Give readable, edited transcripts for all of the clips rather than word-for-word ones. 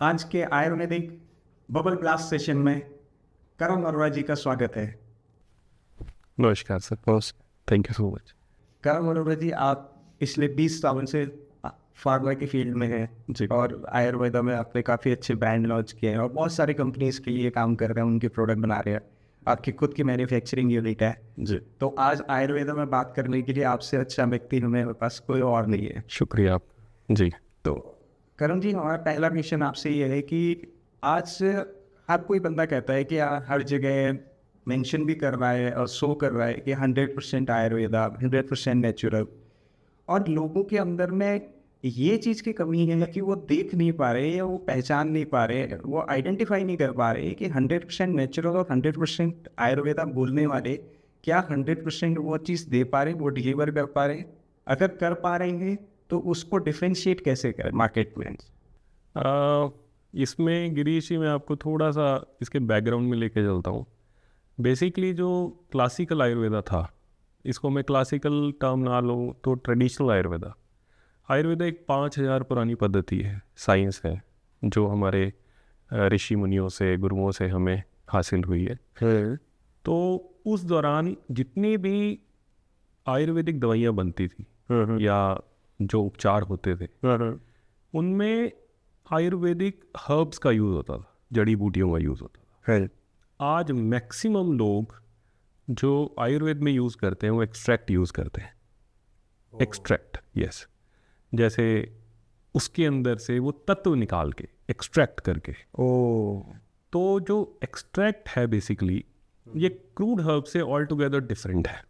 आज के Ayurvedic bubble blast session में करम अरोड़ा जी का स्वागत है। नमस्कार sir. Boss, thank you so much. करम अरोड़ा जी, आप पिछले 20 सालों से फार्मा की फील्ड में हैं जी। और आयुर्वेदा में आपने काफ़ी अच्छे ब्रांड लॉन्च किए हैं और बहुत सारी कंपनीज के लिए काम कर रहे हैं, उनके प्रोडक्ट बना रहे हैं। आपकी खुद की मैन्युफैक्चरिंग यूनिट है जी, तो आज आयुर्वेदा में बात करने के लिए आपसे अच्छा व्यक्ति हमें पास कोई और नहीं है। शुक्रिया आप। जी। तो करम जी, हमारा पहला क्वेश्चन आपसे ये है कि आज हर कोई बंदा कहता है कि हर जगह मेंशन भी कर रहा है और शो कर रहा है कि 100% आयुर्वेदा, 100% नेचुरल, और लोगों के अंदर में ये चीज़ की कमी है कि वो देख नहीं पा रहे या वो पहचान नहीं पा रहे, वो आइडेंटिफाई नहीं कर पा रहे कि 100% नेचुरल और 100% आयुर्वेदा बोलने वाले क्या 100% वो चीज़ दे पा रहे, वो डिलीवर कर पा रहे। अगर कर पा रहे हैं तो उसको डिफ्रेंशिएट कैसे करें मार्केट में। इसमें गिरीश जी, मैं आपको थोड़ा सा इसके बैकग्राउंड में लेके चलता हूँ। बेसिकली जो क्लासिकल आयुर्वेदा था, इसको मैं क्लासिकल टर्म ना लूँ तो ट्रेडिशनल आयुर्वेदा। आयुर्वेदा एक 5000 पुरानी पद्धति है, साइंस है, जो हमारे ऋषि मुनियों से, गुरुओं से हमें हासिल हुई है। तो उस दौरान जितनी भी आयुर्वेदिक दवाइयाँ बनती थी या जो उपचार होते थे, उनमें आयुर्वेदिक हर्ब्स का यूज़ होता था, जड़ी बूटियों का यूज़ होता था। आज मैक्सिमम लोग जो आयुर्वेद में यूज़ करते हैं वो एक्सट्रैक्ट यूज़ करते हैं। Extract, yes. जैसे उसके अंदर से वो तत्व निकाल के एक्सट्रैक्ट करके। तो जो एक्सट्रैक्ट है बेसिकली ये क्रूड हर्ब से ऑल टुगेदर डिफरेंट है।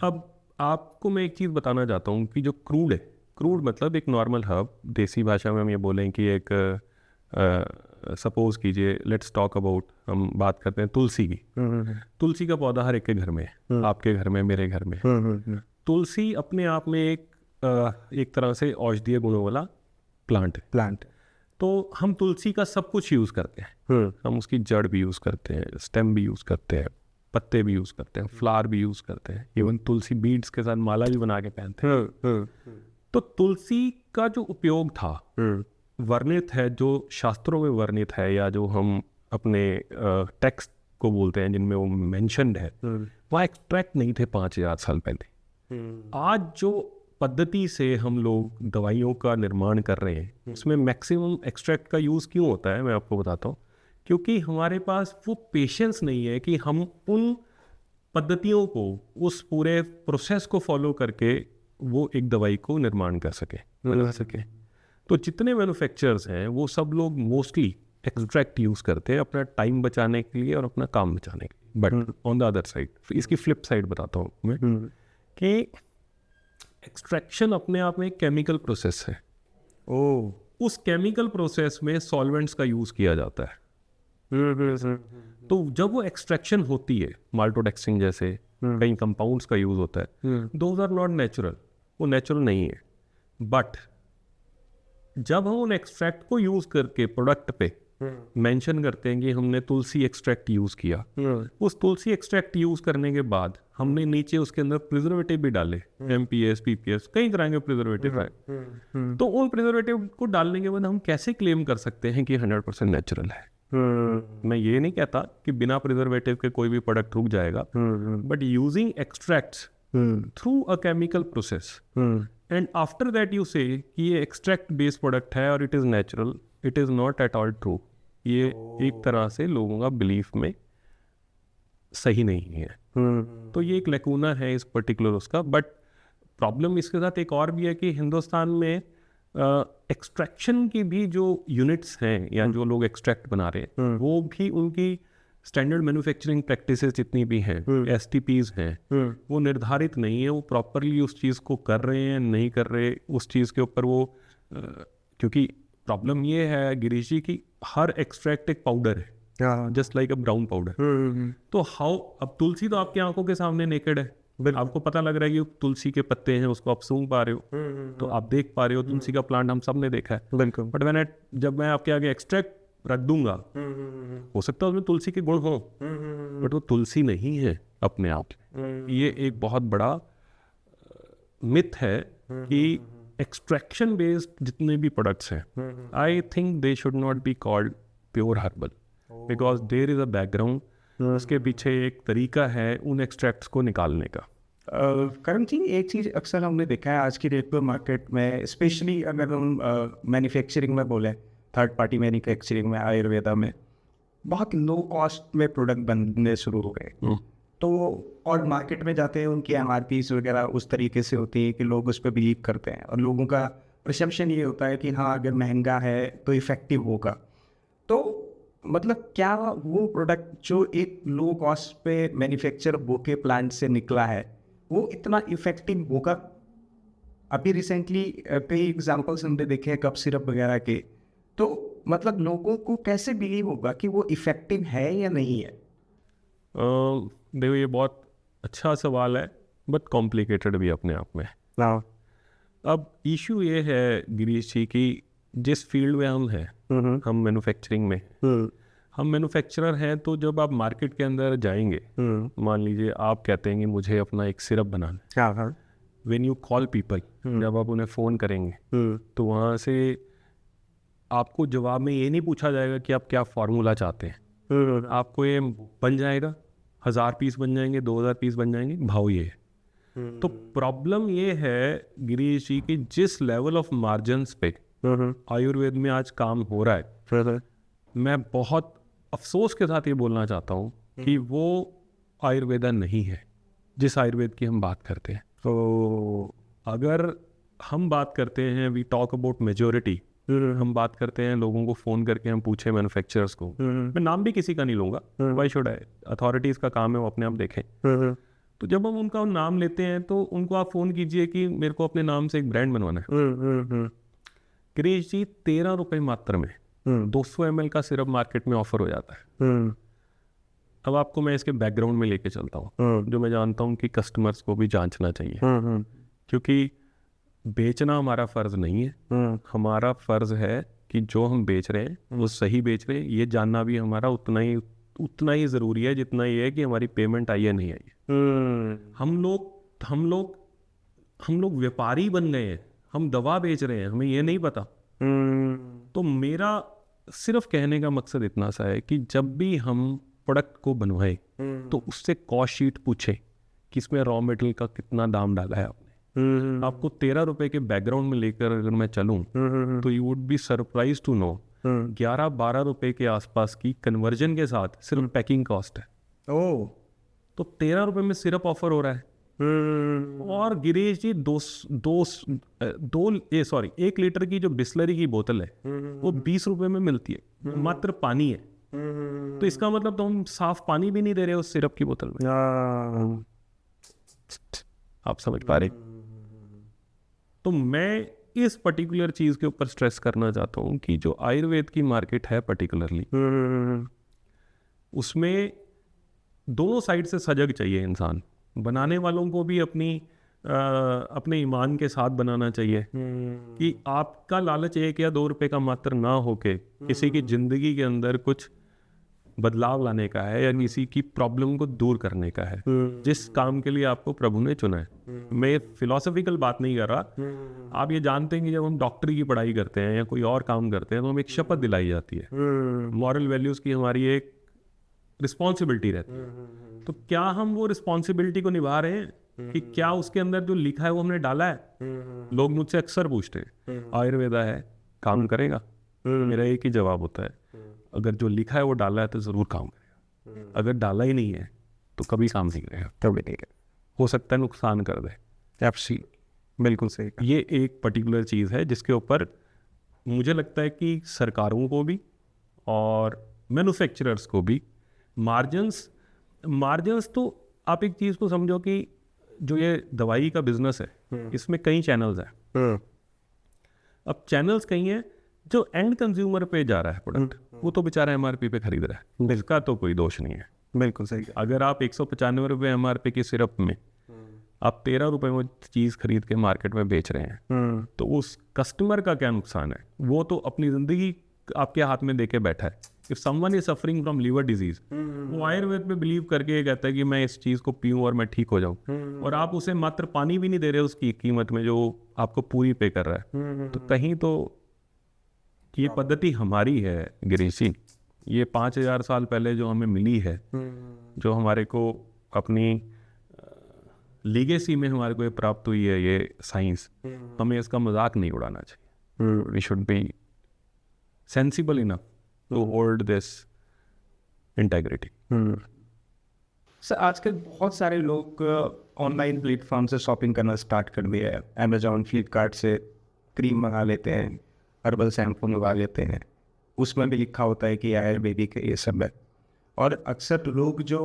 अब आपको मैं एक चीज़ बताना चाहता हूँ कि जो क्रूड है, क्रूड मतलब एक नॉर्मल हर्ब, देसी भाषा में हम ये बोलें कि एक सपोज कीजिए, लेट्स टॉक अबाउट, हम बात करते हैं तुलसी की। तुलसी का पौधा हर एक के घर में है, आपके घर में, मेरे घर में। तुलसी अपने आप में एक तरह से औषधीय गुणों वाला प्लांट। तो हम तुलसी का सब कुछ यूज़ करते हैं। हम उसकी जड़ भी यूज़ करते हैं, स्टेम भी यूज़ करते हैं, पत्ते भी यूज़ करते हैं, फ्लावर भी यूज़ करते हैं, इवन तुलसी बीड्स के साथ माला भी बना के पहनते हैं। तो तुलसी का जो उपयोग था, वर्णित है, जो शास्त्रों में वर्णित है या जो हम अपने टेक्स्ट को बोलते हैं जिनमें वो मेंशन्ड है, वह एक्सट्रैक्ट नहीं थे 5000 साल पहले। आज जो पद्धति से हम लोग दवाइयों का निर्माण कर रहे हैं उसमें मैक्सिमम एक्सट्रैक्ट का यूज़ क्यों होता है, मैं आपको बताता हूँ। क्योंकि हमारे पास वो पेशेंस नहीं है कि हम उन पद्धतियों को, उस पूरे प्रोसेस को फॉलो करके वो एक दवाई को निर्माण कर बना सके। तो जितने मैन्युफैक्चरर्स हैं वो सब लोग मोस्टली एक्सट्रैक्ट यूज़ करते हैं अपना टाइम बचाने के लिए और अपना काम बचाने के लिए। But on the other side, इसकी फ्लिप साइड बताता हूँ मैं कि एक्सट्रैक्शन अपने आप में एक केमिकल प्रोसेस है। उस केमिकल प्रोसेस में सॉल्वेंट्स का यूज़ किया जाता है। तो जब वो एक्सट्रैक्शन होती है, माल्टोडेक्सिन जैसे कई कंपाउंड्स का यूज़ होता है, दोज आर नॉट नेचुरल, वो नेचुरल नहीं है। बट जब हम उन एक्सट्रैक्ट को यूज़ करके प्रोडक्ट पे मेंशन करते हैं कि हमने तुलसी एक्सट्रैक्ट यूज़ किया, उस तुलसी एक्सट्रैक्ट यूज़ करने के बाद हमने नीचे उसके अंदर प्रिजर्वेटिव भी डाले, MPS, PPS, कई तरह के प्रिजर्वेटिव है। तो उन प्रिजर्वेटिव को डालने के बाद हम कैसे क्लेम कर सकते हैं कि 100% नेचुरल है? मैं ये नहीं कहता कि बिना प्रिजर्वेटिव के कोई भी प्रोडक्ट रुक जाएगा, but using extracts through a chemical process and after that you से कि ये एक्सट्रैक्ट बेस्ड प्रोडक्ट है और it is natural, it is not at all true. ये एक तरह से लोगों का बिलीफ में सही नहीं है। तो ये एक लैकूना है इस पर्टिकुलर उसका। बट प्रॉब्लम इसके साथ एक और भी है कि हिंदुस्तान में एक्सट्रैक्शन की भी जो यूनिट्स हैं या जो लोग एक्सट्रैक्ट बना रहे हैं, वो भी उनकी स्टैंडर्ड मैन्युफैक्चरिंग प्रैक्टिसेस जितनी भी हैं, STPs हैं, वो निर्धारित नहीं है। वो प्रॉपरली उस चीज़ को कर रहे हैं, नहीं कर रहे, उस चीज़ के ऊपर वो क्योंकि प्रॉब्लम ये है गिरीश जी कि हर एक्सट्रैक्ट एक पाउडर है, जस्ट लाइक अ ब्राउन पाउडर। तो अब तुलसी तो आपकी आंखों के सामने नेकेड है, आपको पता लग रहा है कि तुलसी के पत्ते हैं, उसको आप सूंघ पा रहे हो, तो आप देख पा रहे हो तुलसी का प्लांट हम सब ने देखा है। बट जब मैं आपके आगे एक्सट्रैक्ट रख दूंगा, हो सकता है उसमें तुलसी के गुण हो, बट वो तुलसी नहीं है अपने आप। ये एक बहुत बड़ा मिथ है कि एक्सट्रैक्शन बेस्ड जितने भी प्रोडक्ट्स हैं, I think they should not be called pure herbal, because there is a background, उसके पीछे एक तरीका है उन एक्सट्रैक्ट्स को निकालने का। करण जी, एक चीज़ अक्सर हमने देखा है आज की डेट पर मार्केट में, स्पेशली अगर हम मैन्युफैक्चरिंग में बोलें, थर्ड पार्टी मैन्युफैक्चरिंग में, आयुर्वेदा में बहुत लो कॉस्ट में प्रोडक्ट बनने शुरू हो गए। तो और मार्केट में जाते हैं, उनकी MRPs वगैरह उस तरीके से होती है कि लोग उस पर बिलीव करते हैं और लोगों का परसेप्शन ये होता है कि हाँ, अगर महंगा है तो इफ़ेक्टिव होगा। तो मतलब क्या वो प्रोडक्ट जो एक लो कॉस्ट पे मैन्युफैक्चर होके प्लांट से निकला है वो इतना इफ़ेक्टिव होगा? अभी रिसेंटली कई एग्जांपल्स हमने देखे हैं कफ सिरप वगैरह के, तो मतलब लोगों को कैसे बिलीव होगा कि वो इफ़ेक्टिव है या नहीं है? देखो, ये बहुत अच्छा सवाल है बट कॉम्प्लिकेटेड भी अपने आप में। अब इशू ये है गिरीश जी कि जिस फील्ड में हम हैं, हम मैन्युफैक्चरिंग में, हम मैन्युफैक्चरर हैं, तो जब आप मार्केट के अंदर जाएंगे, मान लीजिए आप कहते हैं कि मुझे अपना एक सिरप बनाना है, व्हेन यू कॉल पीपल, जब आप उन्हें फ़ोन करेंगे तो वहाँ से आपको जवाब में ये नहीं पूछा जाएगा कि आप क्या फार्मूला चाहते हैं, आपको ये बन जाएगा, 1000 पीस बन जाएंगे, 2000 पीस बन जाएंगे, भाव ये है। तो प्रॉब्लम ये है गिरीश जी कि जिस लेवल ऑफ मार्जिन्स पे आयुर्वेद में आज काम हो रहा है, मैं बहुत अफसोस के साथ ये बोलना चाहता हूँ कि वो आयुर्वेदा नहीं है जिस आयुर्वेद की हम बात करते हैं। तो अगर हम बात करते हैं, वी टॉक अबाउट मेजोरिटी, हम बात करते हैं लोगों को फ़ोन करके हम पूछे मैन्युफैक्चरर्स को, मैं नाम भी किसी का नहीं लूँगा, वाई शुड आई, अथॉरिटीज़ का काम है वो अपने आप देखें। तो जब हम उनका नाम लेते हैं तो उनको आप फ़ोन कीजिए कि मेरे को अपने नाम से एक ब्रांड बनवाना है, गिरीश जी 13 रुपये मात्र में 200 ml का सिरप मार्केट में ऑफर हो जाता है। अब आपको मैं इसके बैकग्राउंड में लेके चलता हूँ, जो मैं जानता हूँ कि कस्टमर्स को भी जांचना चाहिए, क्योंकि बेचना हमारा फ़र्ज़ नहीं है, हमारा फ़र्ज़ है कि जो हम बेच रहे हैं वो सही बेच रहे हैं, ये जानना भी हमारा उतना ही ज़रूरी है जितना ये है कि हमारी पेमेंट आई है नहीं आई है। हम लोग व्यापारी बन गए हैं, हम दवा बेच रहे हैं, हमें ये नहीं पता। तो मेरा सिर्फ कहने का मकसद इतना सा है कि जब भी हम प्रोडक्ट को बनवाएं तो उससे कॉस्ट शीट पूछे कि इसमें रॉ मटेरियल का कितना दाम डाला है आपने। आपको 13 रुपए के बैकग्राउंड में लेकर अगर मैं चलूं तो you would be surprise to know 11-12 रुपए के आसपास की कन्वर्जन के साथ सिर्फ पैकिंग कॉस्ट है। तो 13 रुपए में सिरप ऑफर हो रहा है। और गिरीश जी 1 लीटर की जो बिस्लरी की बोतल है वो 20 रुपए में मिलती है, मात्र पानी है। तो इसका मतलब तो हम साफ पानी भी नहीं दे रहे उस सिरप की बोतल में। आप समझ पा रहे? तो मैं इस पर्टिकुलर चीज के ऊपर स्ट्रेस करना चाहता हूँ कि जो आयुर्वेद की मार्केट है पर्टिकुलरली, उसमें दोनों साइड से सजग चाहिए इंसान। बनाने वालों को भी अपने ईमान के साथ बनाना चाहिए कि आपका लालच 1 या 2 रुपए का मात्र ना होके किसी की जिंदगी के अंदर कुछ बदलाव लाने का है या किसी की प्रॉब्लम को दूर करने का है, जिस काम के लिए आपको प्रभु ने चुना है। मैं फिलोसफिकल बात नहीं कर रहा। आप ये जानते हैं कि जब हम डॉक्टरी की पढ़ाई करते हैं या कोई और काम करते हैं तो हमें एक शपथ दिलाई जाती है, मॉरल वैल्यूज़ की हमारी एक रिस्पॉन्सिबिलिटी रहती है। तो क्या हम वो रिस्पॉन्सिबिलिटी को निभा रहे हैं कि क्या उसके अंदर जो लिखा है वो हमने डाला है? लोग मुझसे अक्सर पूछते हैं आयुर्वेदा है, काम करेगा? मेरा एक ही जवाब होता है, अगर जो लिखा है वो डाला है तो ज़रूर काम करेगा, अगर डाला ही नहीं है तो कभी काम नहीं करेगा, कभी नहीं करेगा, हो सकता है नुकसान कर दे। बिल्कुल सही। ये एक पर्टिकुलर चीज़ है जिसके ऊपर मुझे लगता है कि सरकारों को भी और मैन्युफैक्चरर्स को भी मार्जिन्स तो आप एक चीज़ को समझो कि जो ये दवाई का बिजनेस है इसमें कई चैनल्स हैं। अब चैनल्स कई हैं, जो एंड कंज्यूमर पे जा रहा है प्रोडक्ट वो तो बेचारा MRP पे खरीद रहा है, इसका तो कोई दोष नहीं है। बिल्कुल सही। अगर आप 195 रुपये MRP की सिरप में आप 13 रुपये में चीज़ खरीद के मार्केट में बेच रहे हैं तो उस कस्टमर का क्या नुकसान है? वो तो अपनी ज़िंदगी आपके हाथ में देके बैठा है। If someone is suffering from liver disease, वो आयुर्वेद पे बिलीव करके ये कहता है कि मैं इस चीज़ को पीऊँ और मैं ठीक हो जाऊँ, और आप उसे मात्र पानी भी नहीं दे रहे उसकी कीमत में जो आपको पूरी पे कर रहा है। तो कहीं तो ये पद्धति हमारी है गिरीश जी, ये 5000 साल पहले जो हमें मिली है, जो हमारे को अपनी लीगेसी में हमारे को ये प्राप्त हुई है, ये साइंस, हमें इसका मजाक नहीं उड़ाना चाहिए। We should be sensible enough to hold this integrity. Sir आजकल बहुत सारे लोग ऑनलाइन प्लेटफॉर्म से शॉपिंग करना स्टार्ट कर दिया है। अमेजोन, फ्लिपकार्ट से क्रीम मंगा लेते हैं, हर्बल शैम्पू मंगा लेते हैं, उसमें भी लिखा होता है कि आयुर्वेदिक है, ये सब है। और अक्सर लोग जो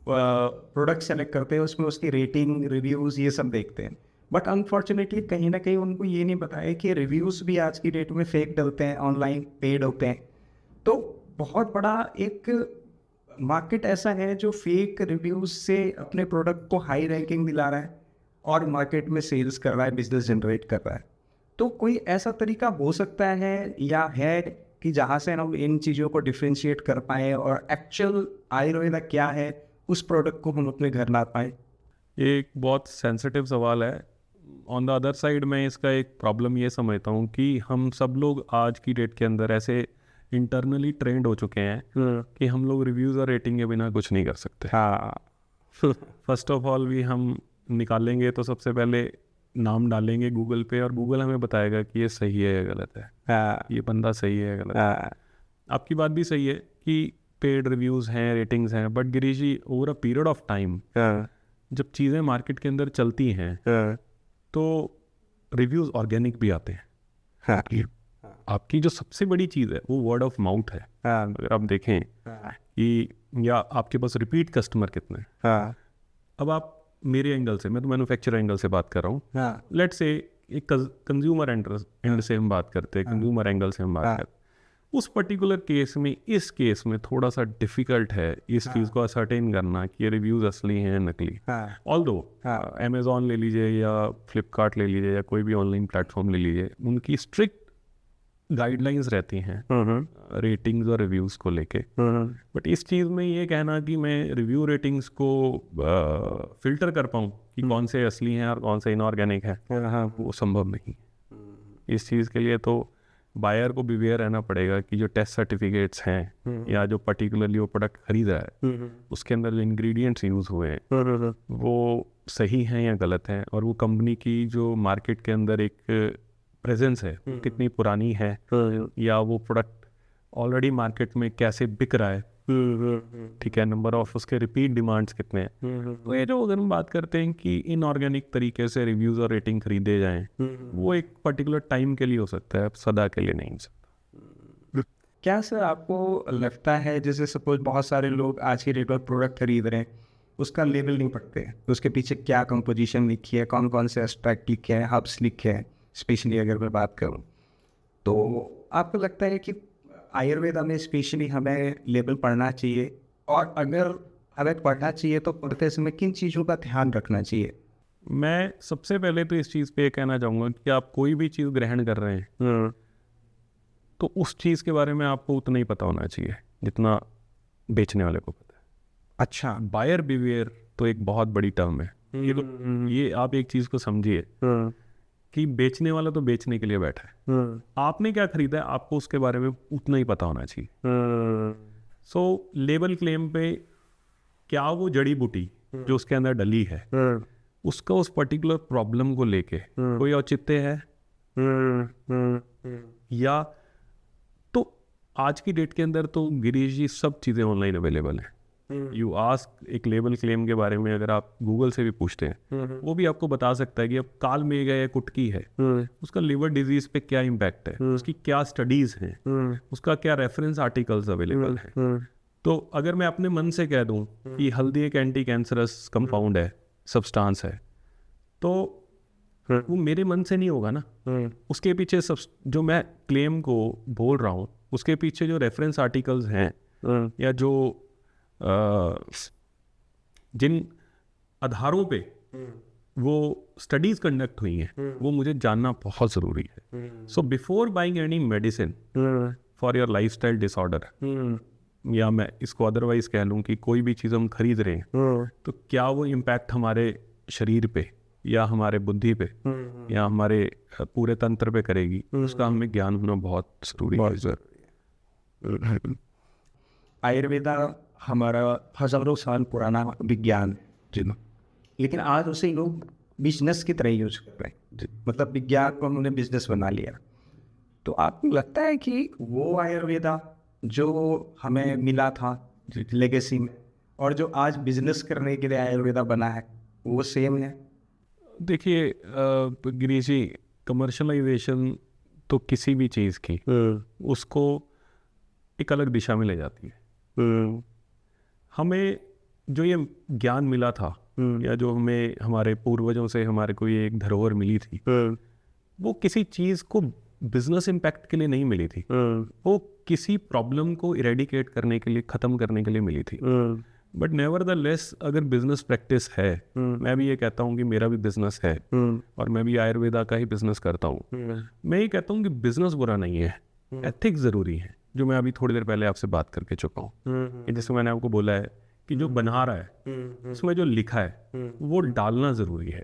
प्रोडक्ट सेलेक्ट करते हैं उसमें उसकी रेटिंग, रिव्यूज़ ये सब देखते हैं, बट अनफॉर्चुनेटली कहीं ना कहीं उनको ये नहीं पता है कि रिव्यूज़ भी आज की डेट में फेक डलते हैं, ऑनलाइन पेड होते हैं। तो बहुत बड़ा एक मार्केट ऐसा है जो फेक रिव्यूज़ से अपने प्रोडक्ट को हाई रैंकिंग दिला रहा है और मार्केट में सेल्स कर रहा है, बिजनेस जनरेट कर रहा है। तो कोई ऐसा तरीका हो सकता है या है कि जहाँ से हम इन चीज़ों को डिफ्रेंशिएट कर पाएँ और एक्चुअल आयुर्वेदा क्या है उस प्रोडक्ट को हम अपने घर ला पाएँ? ये एक बहुत सेंसिटिव सवाल है। ऑन द अदर साइड मैं इसका एक प्रॉब्लम ये समझता हूँ कि हम सब लोग आज की डेट के अंदर ऐसे इंटरनली ट्रेंड हो चुके हैं कि हम लोग रिव्यूज़ और रेटिंग के बिना कुछ नहीं कर सकते। हाँ, फर्स्ट ऑफ ऑल भी हम निकालेंगे तो सबसे पहले नाम डालेंगे गूगल पे और गूगल हमें बताएगा कि ये सही है या गलत है, ये बंदा सही है या गलत है। आपकी बात भी सही है कि पेड रिव्यूज़ हैं, रेटिंग्स हैं, but Girish ji over a period of time जब चीज़ें मार्केट के अंदर चलती हैं तो रिव्यूज़ ऑर्गेनिक भी आते हैं। आपकी जो सबसे बड़ी चीज़ है वो वर्ड ऑफ माउथ है। अगर आप देखें कि या आपके पास रिपीट कस्टमर कितने हैं। अब आप मेरे एंगल से, मैं तो मैन्युफैक्चरर एंगल से बात कर रहा हूँ, लेट्स से एक कंज्यूमर एंड से हम बात करते हैं, कंज्यूमर एंगल से हम बात करते हैं, उस पर्टिकुलर केस में, इस केस में थोड़ा सा डिफ़िकल्ट है इस चीज़ को असर्टेन करना कि ये रिव्यूज़ असली हैं नकली। ऑल्दो अमेज़ॉन ले लीजिए या फ्लिपकार्ट ले लीजिए या कोई भी ऑनलाइन प्लेटफॉर्म ले लीजिए, उनकी स्ट्रिक्ट गाइडलाइंस रहती हैं रेटिंग्स और रिव्यूज़ को लेके। बट इस चीज़ में ये कहना कि मैं रिव्यू रेटिंग्स को फिल्टर कर पाऊँ कि कौन से असली हैं और कौन से इनऑर्गेनिक हैं, वो संभव नहीं। इस चीज़ के लिए तो बायर को भी अवेयर रहना पड़ेगा कि जो टेस्ट सर्टिफिकेट्स हैं या जो पर्टिकुलरली वो प्रोडक्ट खरीद रहा है उसके अंदर जो इंग्रेडिएंट्स यूज़ हुए हैं वो सही हैं या गलत हैं, और वो कंपनी की जो मार्केट के अंदर एक प्रेजेंस है कितनी पुरानी है, या वो प्रोडक्ट ऑलरेडी मार्केट में कैसे बिक रहा है, ठीक है, नंबर ऑफ उसके रिपीट डिमांड्स कितने हैं। तो ये जो अगर हम बात करते हैं कि इनऑर्गेनिक तरीके से रिव्यूज़ और रेटिंग खरीदे जाएं, वो एक पर्टिकुलर टाइम के लिए हो सकता है, सदा के लिए नहीं हो सकता। क्या सर आपको लगता है जैसे सपोज बहुत सारे लोग आज की डेट में प्रोडक्ट खरीद रहे हैं, उसका लेबल नहीं पढ़ते हैं, तो उसके पीछे क्या कंपोजिशन लिखी है, कौन कौन से एक्सट्रैक्ट लिखे हैं, हर्ब्स लिखे हैं, स्पेशली अगर मैं बात करूँ, तो आपको लगता है कि आयुर्वेदा में स्पेशली हमें लेबल पढ़ना चाहिए, और अगर हमें पढ़ना चाहिए तो पढ़ते समय किन चीज़ों का ध्यान रखना चाहिए? मैं सबसे पहले तो इस चीज़ पे कहना चाहूँगा कि आप कोई भी चीज़ ग्रहण कर रहे हैं तो उस चीज़ के बारे में आपको उतना ही पता होना चाहिए जितना बेचने वाले को पता है। अच्छा, बायर बिहेवियर तो एक बहुत बड़ी टर्म है। ये आप एक चीज़ को समझिए कि बेचने वाला तो बेचने के लिए बैठा है, आपने क्या खरीदा है आपको उसके बारे में उतना ही पता होना चाहिए। सो लेबल क्लेम पे क्या वो जड़ी बूटी जो उसके अंदर डली है उसका उस पर्टिकुलर प्रॉब्लम को लेके कोई औचित्य है, या तो आज की डेट के अंदर तो गिरीश जी सब चीज़ें ऑनलाइन अवेलेबल हैं। यू आस्क एक लेबल क्लेम के बारे में अगर आप गूगल से भी पूछते हैं वो भी आपको बता सकता है कि अब काल मेगा या कुटकी है उसका लिवर डिजीज पे क्या इम्पैक्ट है, उसकी क्या स्टडीज हैं, उसका क्या रेफरेंस आर्टिकल्स अवेलेबल हैं। तो अगर मैं अपने मन से कह दूं कि हल्दी एक एंटी कैंसरस कंपाउंड है, सब्सटेंस है, तो वो मेरे मन से नहीं होगा ना। उसके पीछे जो मैं क्लेम को बोल रहा हूँ उसके पीछे जो रेफरेंस आर्टिकल्स हैं या जो जिन आधारों पे वो स्टडीज कंडक्ट हुई हैं वो मुझे जानना बहुत ज़रूरी है। So before buying any medicine, for your lifestyle disorder, या मैं इसको अदरवाइज कह लूँ कि कोई भी चीज़ हम खरीद रहे हैं तो क्या वो इम्पैक्ट हमारे शरीर पे या हमारे बुद्धि पे या हमारे पूरे तंत्र पे करेगी, उसका हमें ज्ञान होना बहुत ज़रूरी है। आयुर्वेदा हमारा हजारों साल पुराना विज्ञान जी, लेकिन आज उसे लोग बिजनेस की तरह यूज कर रहे हैं। मतलब विज्ञान को उन्होंने बिजनेस बना लिया। तो आपको लगता है कि वो आयुर्वेदा जो हमें मिला था लेगेसी में और जो आज बिजनेस करने के लिए आयुर्वेदा बना है वो सेम है? देखिए गिरीश जी, कमर्शलाइजेशन तो किसी भी चीज़ की उसको एक अलग दिशा में ले जाती है। हमें जो ये ज्ञान मिला था या जो हमें हमारे पूर्वजों से हमारे को ये एक धरोहर मिली थी, वो किसी चीज़ को बिजनेस इम्पैक्ट के लिए नहीं मिली थी, वो किसी प्रॉब्लम को इरेडिकेट करने के लिए, ख़त्म करने के लिए मिली थी। बट नेवर द लेस अगर बिजनेस प्रैक्टिस है, मैं भी ये कहता हूँ कि मेरा भी बिजनेस है और मैं भी आयुर्वेदा का ही बिजनेस करता हूँ। मैं ये कहता हूँ कि बिजनेस बुरा नहीं है, एथिक्स ज़रूरी है, जो मैं अभी थोड़ी देर पहले आपसे बात करके चुका हूँ। जैसे मैंने आपको बोला है कि जो बना रहा है उसमें जो लिखा है वो डालना ज़रूरी है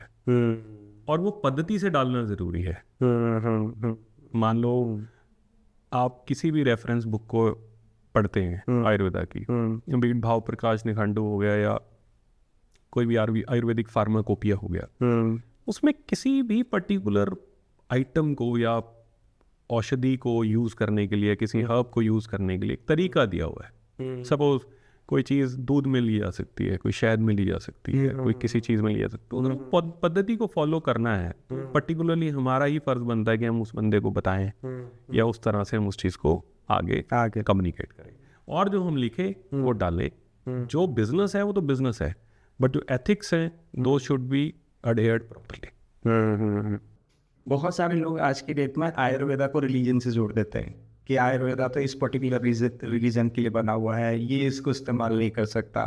और वो पद्धति से डालना ज़रूरी है। मान लो आप किसी भी रेफरेंस बुक को पढ़ते हैं आयुर्वेदा की, बीट भाव प्रकाश निखंडु हो गया या कोई भी आयुर्वेदिक फार्माकोपिया हो गया, उसमें किसी भी पर्टिकुलर आइटम को या औषधि को यूज़ करने के लिए, किसी हर्ब को यूज़ करने के लिए एक तरीका दिया हुआ है। सपोज कोई चीज़ दूध में ली जा सकती है, कोई शहद में ली जा सकती है, कोई किसी चीज़ में ली जा सकती है। तो पद्धति को फॉलो करना है। पर्टिकुलरली हमारा ही फर्ज बनता है कि हम उस बंदे को बताएं या उस तरह से हम उस चीज़ को आगे कम्युनिकेट करें और जो हम लिखे वो डालें। जो बिजनेस है वो तो बिजनेस है, बट जो एथिक्स है दो शुड बी अडहेयर्ड प्रॉपर्ली। बहुत सारे लोग आज की डेट में आयुर्वेदा को रिलीजन से जोड़ देते हैं कि आयुर्वेदा तो इस पर्टिकुलर रिलीजन के लिए बना हुआ है, ये इसको इस्तेमाल नहीं कर सकता।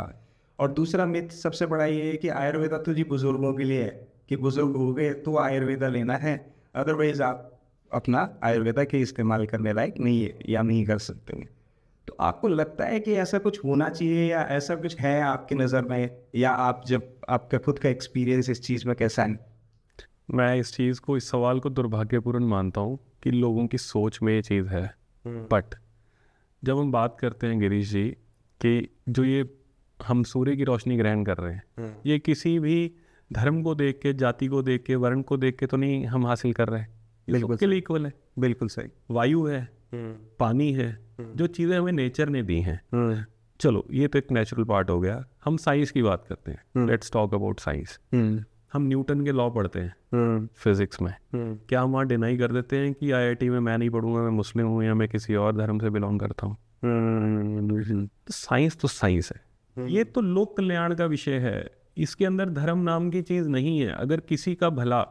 और दूसरा मिथ सबसे बड़ा ये है कि आयुर्वेदा तो जी बुजुर्गों के लिए है कि बुजुर्ग हो गए तो आयुर्वेदा लेना है, अदरवाइज आप अपना आयुर्वेदा के इस्तेमाल करने लायक नहीं है या नहीं कर सकते हैं। तो आपको लगता है कि ऐसा कुछ होना चाहिए या ऐसा कुछ है आपकी नज़र में, या आप जब आपका खुद का एक्सपीरियंस इस चीज़ में कैसा है? मैं इस चीज़ को, इस सवाल को दुर्भाग्यपूर्ण मानता हूँ कि लोगों की सोच में ये चीज़ है। बट जब हम बात करते हैं गिरीश जी कि जो ये हम सूर्य की रोशनी ग्रहण कर रहे हैं, ये किसी भी धर्म को देख के, जाति को देख के, वर्ण को देख के तो नहीं हम हासिल कर रहे हैं, बिल्कुल सबके लिए इक्वल है। बिल्कुल सही। वायु है, पानी है, जो चीज़ें हमें नेचर ने दी हैं। चलो ये तो एक नेचुरल पार्ट हो गया। हम साइंस की बात करते हैं, लेट्स टॉक अबाउट साइंस। हम न्यूटन के लॉ पढ़ते हैं फिजिक्स में, क्या हम वहाँ डिनाई कर देते हैं कि आईआईटी में मैं नहीं पढ़ूंगा, मैं मुस्लिम हूँ या मैं किसी और धर्म से बिलोंग करता हूँ? तो साइंस है, ये तो लोक कल्याण का विषय है, इसके अंदर धर्म नाम की चीज़ नहीं है। अगर किसी का भला,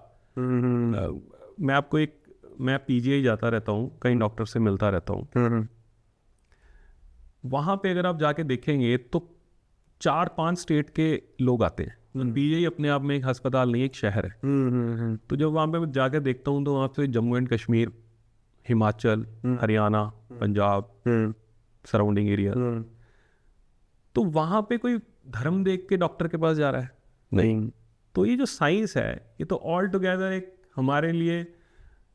मैं पीजीआई जाता रहता हूँ, कई डॉक्टर से मिलता रहता हूँ, वहाँ पे अगर आप जाके देखेंगे तो 4-5 स्टेट के लोग आते हैं। पीजीआई अपने आप में एक अस्पताल नहीं, एक शहर है। तो जब वहाँ पे जाके देखता हूँ तो वहाँ पे Jammu and Kashmir, Himachal, Haryana, Punjab, surrounding area, तो वहाँ पे कोई धर्म देख के डॉक्टर के पास जा रहा है? नहीं। तो ये जो साइंस है ये तो ऑल टुगेदर एक हमारे लिए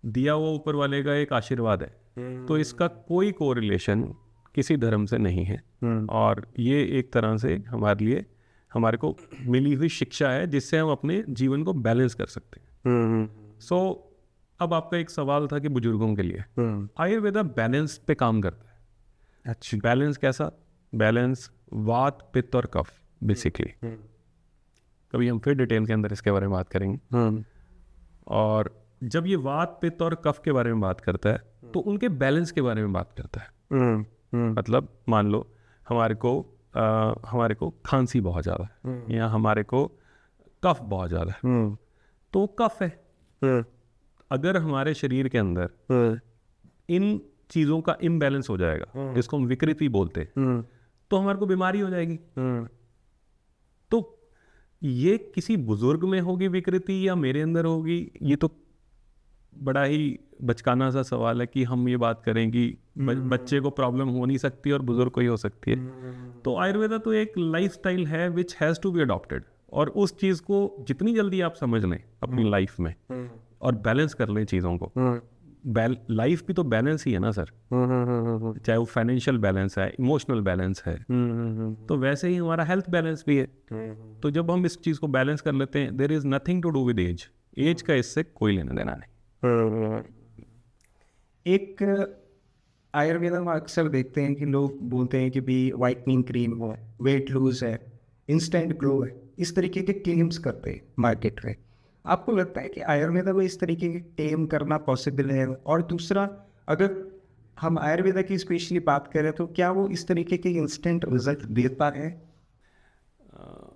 दिया हुआ ऊपर वाले का एक आशीर्वाद है। तो इसका कोई कोरिलेशन किसी धर्म से नहीं है और ये एक तरह से हमारे लिए, हमारे को मिली हुई शिक्षा है जिससे हम अपने जीवन को बैलेंस कर सकते हैं। सो अब आपका एक सवाल था कि बुजुर्गों के लिए आयुर्वेदा बैलेंस पे काम करता है। अच्छा, बैलेंस कैसा? बैलेंस वात, पित्त और कफ बेसिकली। कभी हम फिर डिटेल के अंदर इसके बारे में बात करेंगे। और जब ये वात, पित्त और कफ के बारे में बात करता है तो उनके बैलेंस के बारे में बात करता है। मतलब मान लो हमारे को खांसी बहुत ज़्यादा है या हमारे को कफ बहुत ज़्यादा है, तो वो कफ है। अगर हमारे शरीर के अंदर इन चीज़ों का इम्बैलेंस हो जाएगा, जिसको हम विकृति बोलते हैं, तो हमारे को बीमारी हो जाएगी। तो ये किसी बुजुर्ग में होगी विकृति या मेरे अंदर होगी, ये तो बड़ा ही बचकाना सा सवाल है कि हम ये बात करें कि बच्चे को प्रॉब्लम हो नहीं सकती और बुजुर्ग को ही हो सकती है। तो आयुर्वेदा तो एक लाइफस्टाइल है which has to be adopted, और उस चीज़ को जितनी जल्दी आप समझ लें अपनी लाइफ में और बैलेंस कर लें चीज़ों को। लाइफ भी तो बैलेंस ही है ना सर, चाहे वो फाइनेंशियल बैलेंस है, इमोशनल बैलेंस है, तो वैसे ही हमारा हेल्थ बैलेंस भी है। तो जब हम इस चीज़ को बैलेंस कर लेते हैं, there is nothing to do with age, age का इससे कोई लेना देना नहीं। एक आयुर्वेदा में अक्सर देखते हैं कि लोग बोलते हैं कि भी वाइटनिंग क्रीम है, वेट लूज है, इंस्टेंट ग्लो है, इस तरीके के क्लेम्स करते हैं मार्केट में। आपको लगता है कि आयुर्वेदा में इस तरीके के क्लेम करना पॉसिबल है? और दूसरा, अगर हम आयुर्वेदा की स्पेशली बात करें तो क्या वो इस तरीके के इंस्टेंट रिजल्ट देता है?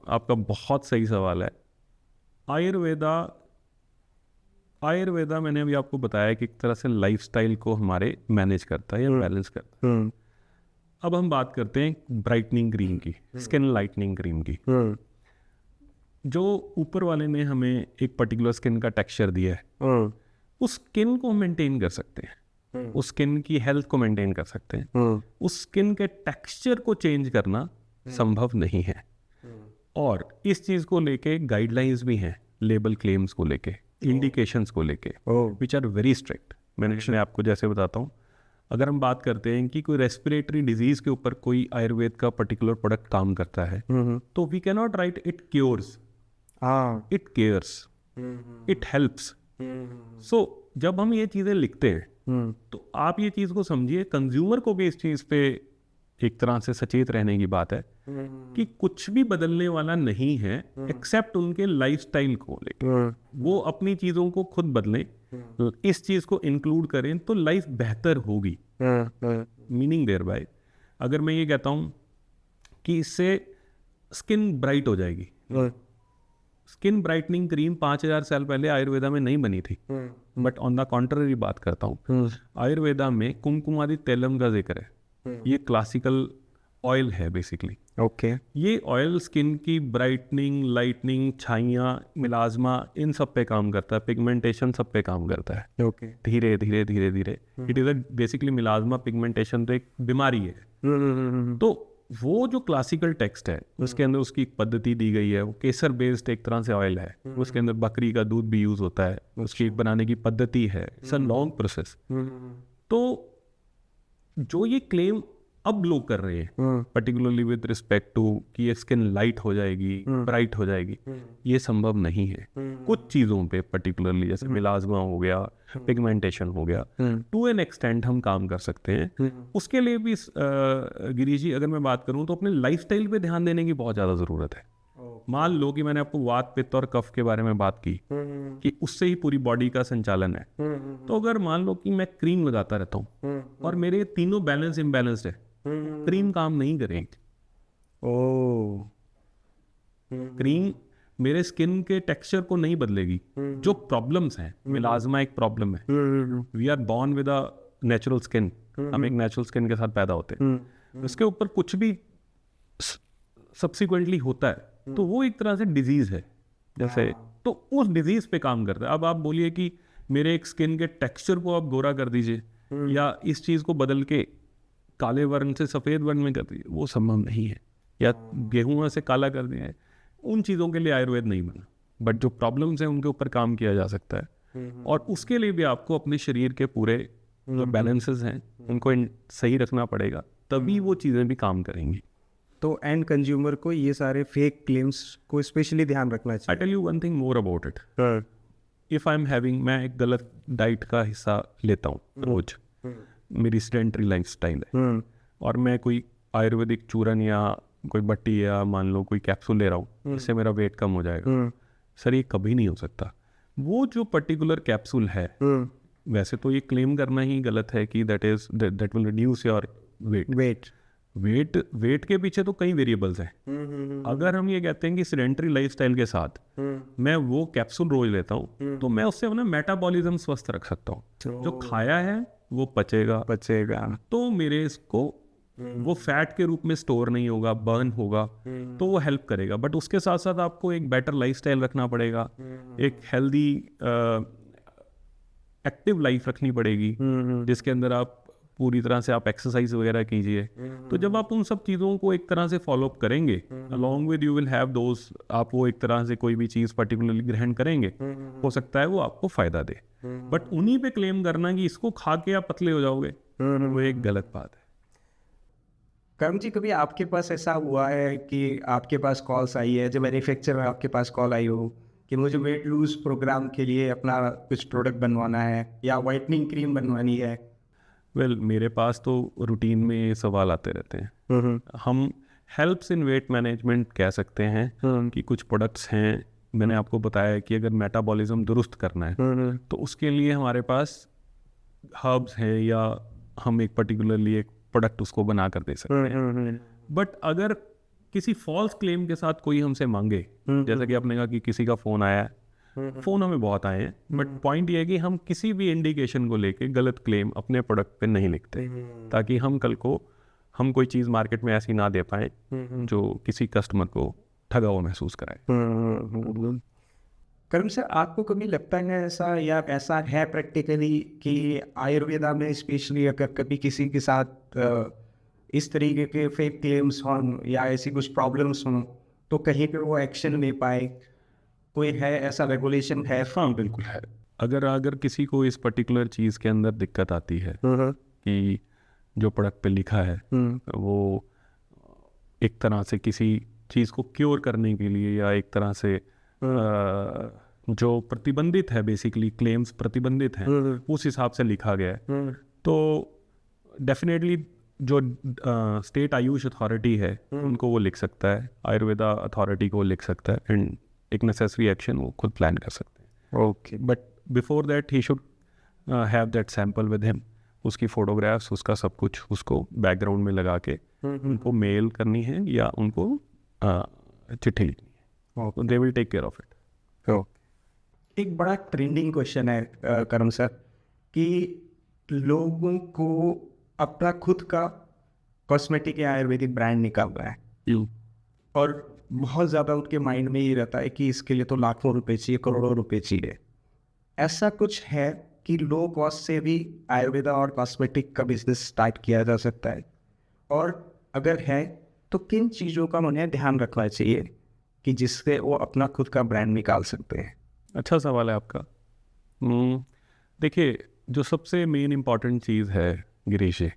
आपका बहुत सही सवाल है। आयुर्वेदा मैंने अभी आपको बताया कि एक तरह से लाइफस्टाइल को हमारे मैनेज करता है या बैलेंस करता है। अब हम बात करते हैं ब्राइटनिंग क्रीम की, स्किन लाइटनिंग क्रीम की। जो ऊपर वाले ने हमें एक पर्टिकुलर स्किन का टेक्सचर दिया है, उस स्किन को मेंटेन कर सकते हैं, उस स्किन की हेल्थ को मेंटेन कर सकते हैं। उस स्किन के टेक्सचर को चेंज करना संभव नहीं है। और इस चीज़ को लेके गाइडलाइंस भी हैं, लेबल क्लेम्स को लेके, इंडिकेशंस को लेके, विच आर वेरी स्ट्रिक्ट। मैं आपको जैसे बताता हूँ, अगर हम बात करते हैं कि कोई रेस्पिरेटरी डिजीज के ऊपर कोई आयुर्वेद का पर्टिकुलर प्रोडक्ट काम करता है, तो we can not write it cures, it cares, it helps. So जब हम ये चीज़ें लिखते हैं तो आप ये चीज़ को समझिए, कंज्यूमर को भी इस चीज़ पे एक तरह से सचेत रहने की बात है कि कुछ भी बदलने वाला नहीं है एक्सेप्ट उनके लाइफस्टाइल को लेकर। वो अपनी चीज़ों को खुद बदलें, इस चीज़ को इंक्लूड करें तो लाइफ बेहतर होगी। मीनिंग देयर बाय, अगर मैं ये कहता हूँ कि इससे स्किन ब्राइट हो जाएगी, स्किन ब्राइटनिंग क्रीम 5000 साल पहले आयुर्वेदा में नहीं बनी थी, बट ऑन द कॉन्ट्ररी बात करता हूँ, आयुर्वेदा में कुमकुमादि तैलम का जिक्र है। ये क्लासिकल ऑयल है बेसिकली। ओके। ये ऑयल स्किन की ब्राइटनिंग, लाइटनिंग, छाइयाँ, मिलाजमा, इन सब पे काम करता है, पिगमेंटेशन सब पे काम करता है। ओके। धीरे धीरे धीरे धीरे इट इज़ बेसिकली मिलाजमा पिगमेंटेशन तो एक बीमारी है। तो वो जो क्लासिकल टेक्स्ट है उसके अंदर उसकी एक पद्धति दी गई है, वो केसर बेस्ड एक तरह से ऑयल है, उसके अंदर बकरी का दूध भी यूज होता है, उसकी बनाने की पद्धति है, इट्स अ लॉन्ग प्रोसेस। तो जो ये क्लेम अब लोग कर रहे हैं पर्टिकुलरली विद रिस्पेक्ट टू कि ये स्किन लाइट हो जाएगी, ब्राइट हो जाएगी, ये संभव नहीं है। कुछ चीज़ों पे पर्टिकुलरली जैसे मिलाजमा हो गया, पिगमेंटेशन हो गया, टू एन एक्सटेंट हम काम कर सकते हैं। उसके लिए भी गिरीश जी, अगर मैं बात करूं तो अपने लाइफस्टाइल पे ध्यान देने की बहुत ज़्यादा ज़रूरत है। मान लो कि मैंने आपको वात, पित्त और कफ के बारे में बात की कि उससे ही पूरी बॉडी का संचालन है। तो अगर मान लो कि मैं क्रीम लगाता रहता हूँ और मेरे तीनों बैलेंस इम्बैलेंस्ड है, क्रीम काम नहीं करेगी। क्रीम मेरे स्किन के टेक्सचर को नहीं बदलेगी। जो प्रॉब्लम्स हैं, मिलाजमा एक प्रॉब्लम है, we are born with a natural skin, हम एक नेचुरल स्किन के साथ पैदा होते हैं। उसके ऊपर कुछ भी सब्सिक्वेंटली होता है तो वो एक तरह से डिजीज है जैसे, तो उस डिजीज पे काम करता है। अब आप बोलिए कि मेरे एक स्किन के टेक्सचर को आप गोरा कर दीजिए या इस चीज़ को बदल के काले वर्ण से सफ़ेद वर्ण में कर दीजिए, वो संभव नहीं है। या गेहूं से काला कर दिया है, उन चीज़ों के लिए आयुर्वेद नहीं बना। बट जो प्रॉब्लम्स हैं उनके ऊपर काम किया जा सकता है, और उसके लिए भी आपको अपने शरीर के पूरे जो बैलेंसेस हैं उनको सही रखना पड़ेगा, तभी वो चीज़ें भी काम करेंगी। तो एंड कंज्यूमर को ये सारे फेक क्लेम्स को स्पेशली ध्यान रखना चाहिए। I tell you one thing more about it. If I am having, मैं एक गलत डाइट का हिस्सा लेता हूँ रोज, मेरी सेडेंटरी लाइफ स्टाइल है, और मैं कोई आयुर्वेदिक चूरन या कोई बट्टी या मान लो कोई कैप्सूल ले रहा हूँ जिससे मेरा वेट कम हो जाएगा, सर ये कभी नहीं हो सकता। वो जो पर्टिकुलर कैप्सूल है, वैसे तो ये क्लेम करना ही गलत है कि that will reduce your weight के पीछे तो कई वेरिएबल्स हैं। अगर हम ये कहते हैं कि सेडेंटरी लाइफस्टाइल के साथ मैं वो कैप्सूल रोज लेता हूँ तो मैं उससे अपना मेटाबॉलिज्म स्वस्थ रख सकता हूँ। जो खाया है वो पचेगा, तो मेरे इसको वो फैट के रूप में स्टोर नहीं होगा, बर्न होगा, तो वो हेल्प करेगा। बट उसके साथ साथ आपको एक बेटर लाइफस्टाइल रखना पड़ेगा, एक हेल्दी एक्टिव लाइफ रखनी पड़ेगी, जिसके अंदर आप पूरी तरह से आप एक्सरसाइज वगैरह कीजिए। तो जब आप उन सब चीज़ों को एक तरह से फॉलो अप करेंगे, along with you will have those, आप वो एक तरह से कोई भी चीज़ पर्टिकुलरली ग्रहण करेंगे, हो सकता है वो आपको फ़ायदा दे, बट उन्हीं पे क्लेम करना कि इसको खा के आप पतले हो जाओगे, वो एक गलत बात है। करण जी, कभी आपके पास ऐसा हुआ है कि आपके पास कॉल्स आई है, जो मैन्युफैक्चरर आपके पास कॉल आई हो कि मुझे वेट लूज प्रोग्राम के लिए अपना कुछ प्रोडक्ट बनवाना है या वाइटनिंग क्रीम बनवानी है? वेल मेरे पास तो रूटीन में ये सवाल आते रहते हैं। हम हेल्प्स इन वेट मैनेजमेंट कह सकते हैं कि कुछ प्रोडक्ट्स हैं, मैंने आपको बताया कि अगर मेटाबॉलिज्म दुरुस्त करना है तो उसके लिए हमारे पास हर्ब्स हैं या हम एक पर्टिकुलरली एक प्रोडक्ट उसको बना कर दे सकते हैं। बट अगर किसी फॉल्स क्लेम के साथ कोई हमसे मांगे, जैसा कि आपने कहा कि किसी का फ़ोन आया है, फ़ोन हमें बहुत आए हैं, बट पॉइंट ये है कि हम किसी भी इंडिकेशन को लेके गलत क्लेम अपने प्रोडक्ट पे नहीं लिखते, ताकि हम कल को हम कोई चीज़ मार्केट में ऐसी ना दे पाए जो किसी कस्टमर को ठगा हुआ महसूस कराए। करण सर, आपको कभी लगता है ऐसा या ऐसा है प्रैक्टिकली कि आयुर्वेदा में स्पेशली अगर कभी किसी के साथ इस तरीके के फेक क्लेम्स हों या ऐसी कुछ प्रॉब्लम्स हों तो कहीं पे वो एक्शन ले पाए, कोई है ऐसा रेगुलेशन है? हाँ बिल्कुल है। अगर किसी को इस पर्टिकुलर चीज़ के अंदर दिक्कत आती है कि जो प्रोडक्ट पे लिखा है वो एक तरह से किसी चीज़ को क्योर करने के लिए या एक तरह से जो प्रतिबंधित है, बेसिकली क्लेम्स प्रतिबंधित हैं, उस हिसाब से लिखा गया है, तो डेफिनेटली जो स्टेट आयुष अथॉरिटी है उनको वो लिख सकता है, आयुर्वेदा अथॉरिटी को लिख सकता है, एंड एक नेसेसरी एक्शन वो खुद प्लान कर सकते हैं। Okay, but before that he should have that sample with him, उसकी फ़ोटोग्राफ्स, उसका सब कुछ उसको बैकग्राउंड में लगा के उनको मेल करनी है या उनको चिट्ठी लिखनी है, they will take care of it. एक बड़ा ट्रेंडिंग क्वेश्चन है करण सर कि लोगों को अपना खुद का कॉस्मेटिक या आयुर्वेदिक ब्रांड निकालना है और बहुत ज़्यादा उनके माइंड में ये रहता है कि इसके लिए तो लाखों रुपए चाहिए, करोड़ों रुपए चाहिए। ऐसा कुछ है कि लो कॉस्ट से भी आयुर्वेदा और कॉस्मेटिक का बिजनेस स्टार्ट किया जा सकता है? और अगर है तो किन चीज़ों का उन्हें ध्यान रखना चाहिए कि जिससे वो अपना खुद का ब्रांड निकाल सकते हैं? अच्छा सवाल है आपका। देखिए, जो सबसे मेन इम्पॉर्टेंट चीज़ है गिरीश जी,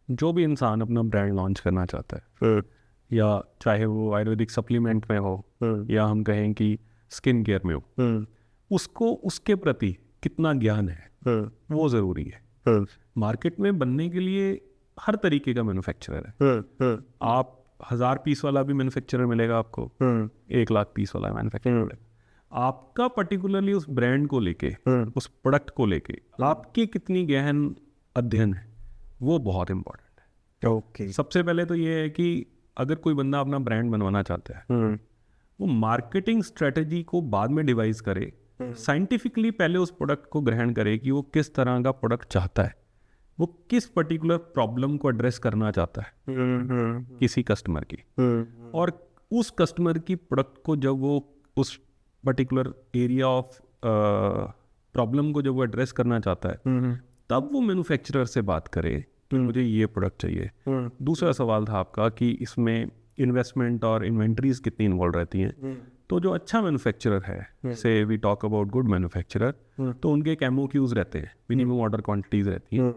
जो भी इंसान अपना ब्रांड लॉन्च करना चाहता है, या चाहे वो आयुर्वेदिक सप्लीमेंट में हो या हम कहें कि स्किन केयर में हो, उसको उसके प्रति कितना ज्ञान है वो ज़रूरी है। मार्केट में बनने के लिए हर तरीके का मैन्युफैक्चरर है। आप 1000 पीस वाला भी मैन्युफैक्चरर मिलेगा आपको, 1 लाख पीस वाला मैन्युफैक्चरर मिलेगा। आपका पर्टिकुलरली उस ब्रांड को लेके, उस प्रोडक्ट को लेके आपकी कितनी गहन अध्ययन है, वो बहुत इम्पोर्टेंट है। ओके, सबसे पहले तो ये है कि अगर कोई बंदा अपना ब्रांड बनवाना चाहता है, वो मार्केटिंग स्ट्रेटजी को बाद में डिवाइस करे, साइंटिफिकली पहले उस प्रोडक्ट को ग्रहण करे कि वो किस तरह का प्रोडक्ट चाहता है, वो किस पर्टिकुलर प्रॉब्लम को एड्रेस करना चाहता है किसी कस्टमर की, और उस कस्टमर की प्रोडक्ट को जब वो उस पर्टिकुलर एरिया ऑफ प्रॉब्लम को जब वो एड्रेस करना चाहता है, तब वो मैन्युफैक्चरर से बात करे कि मुझे ये प्रोडक्ट चाहिए। दूसरा सवाल था आपका कि इसमें इन्वेस्टमेंट और इन्वेंट्रीज कितनी इन्वॉल्व रहती हैं। तो जो अच्छा मैन्युफैक्चरर है, say we talk about good manufacturer, तो उनके एक MOQs रहते हैं, मिनिमम ऑर्डर क्वांटिटीज़ रहती हैं,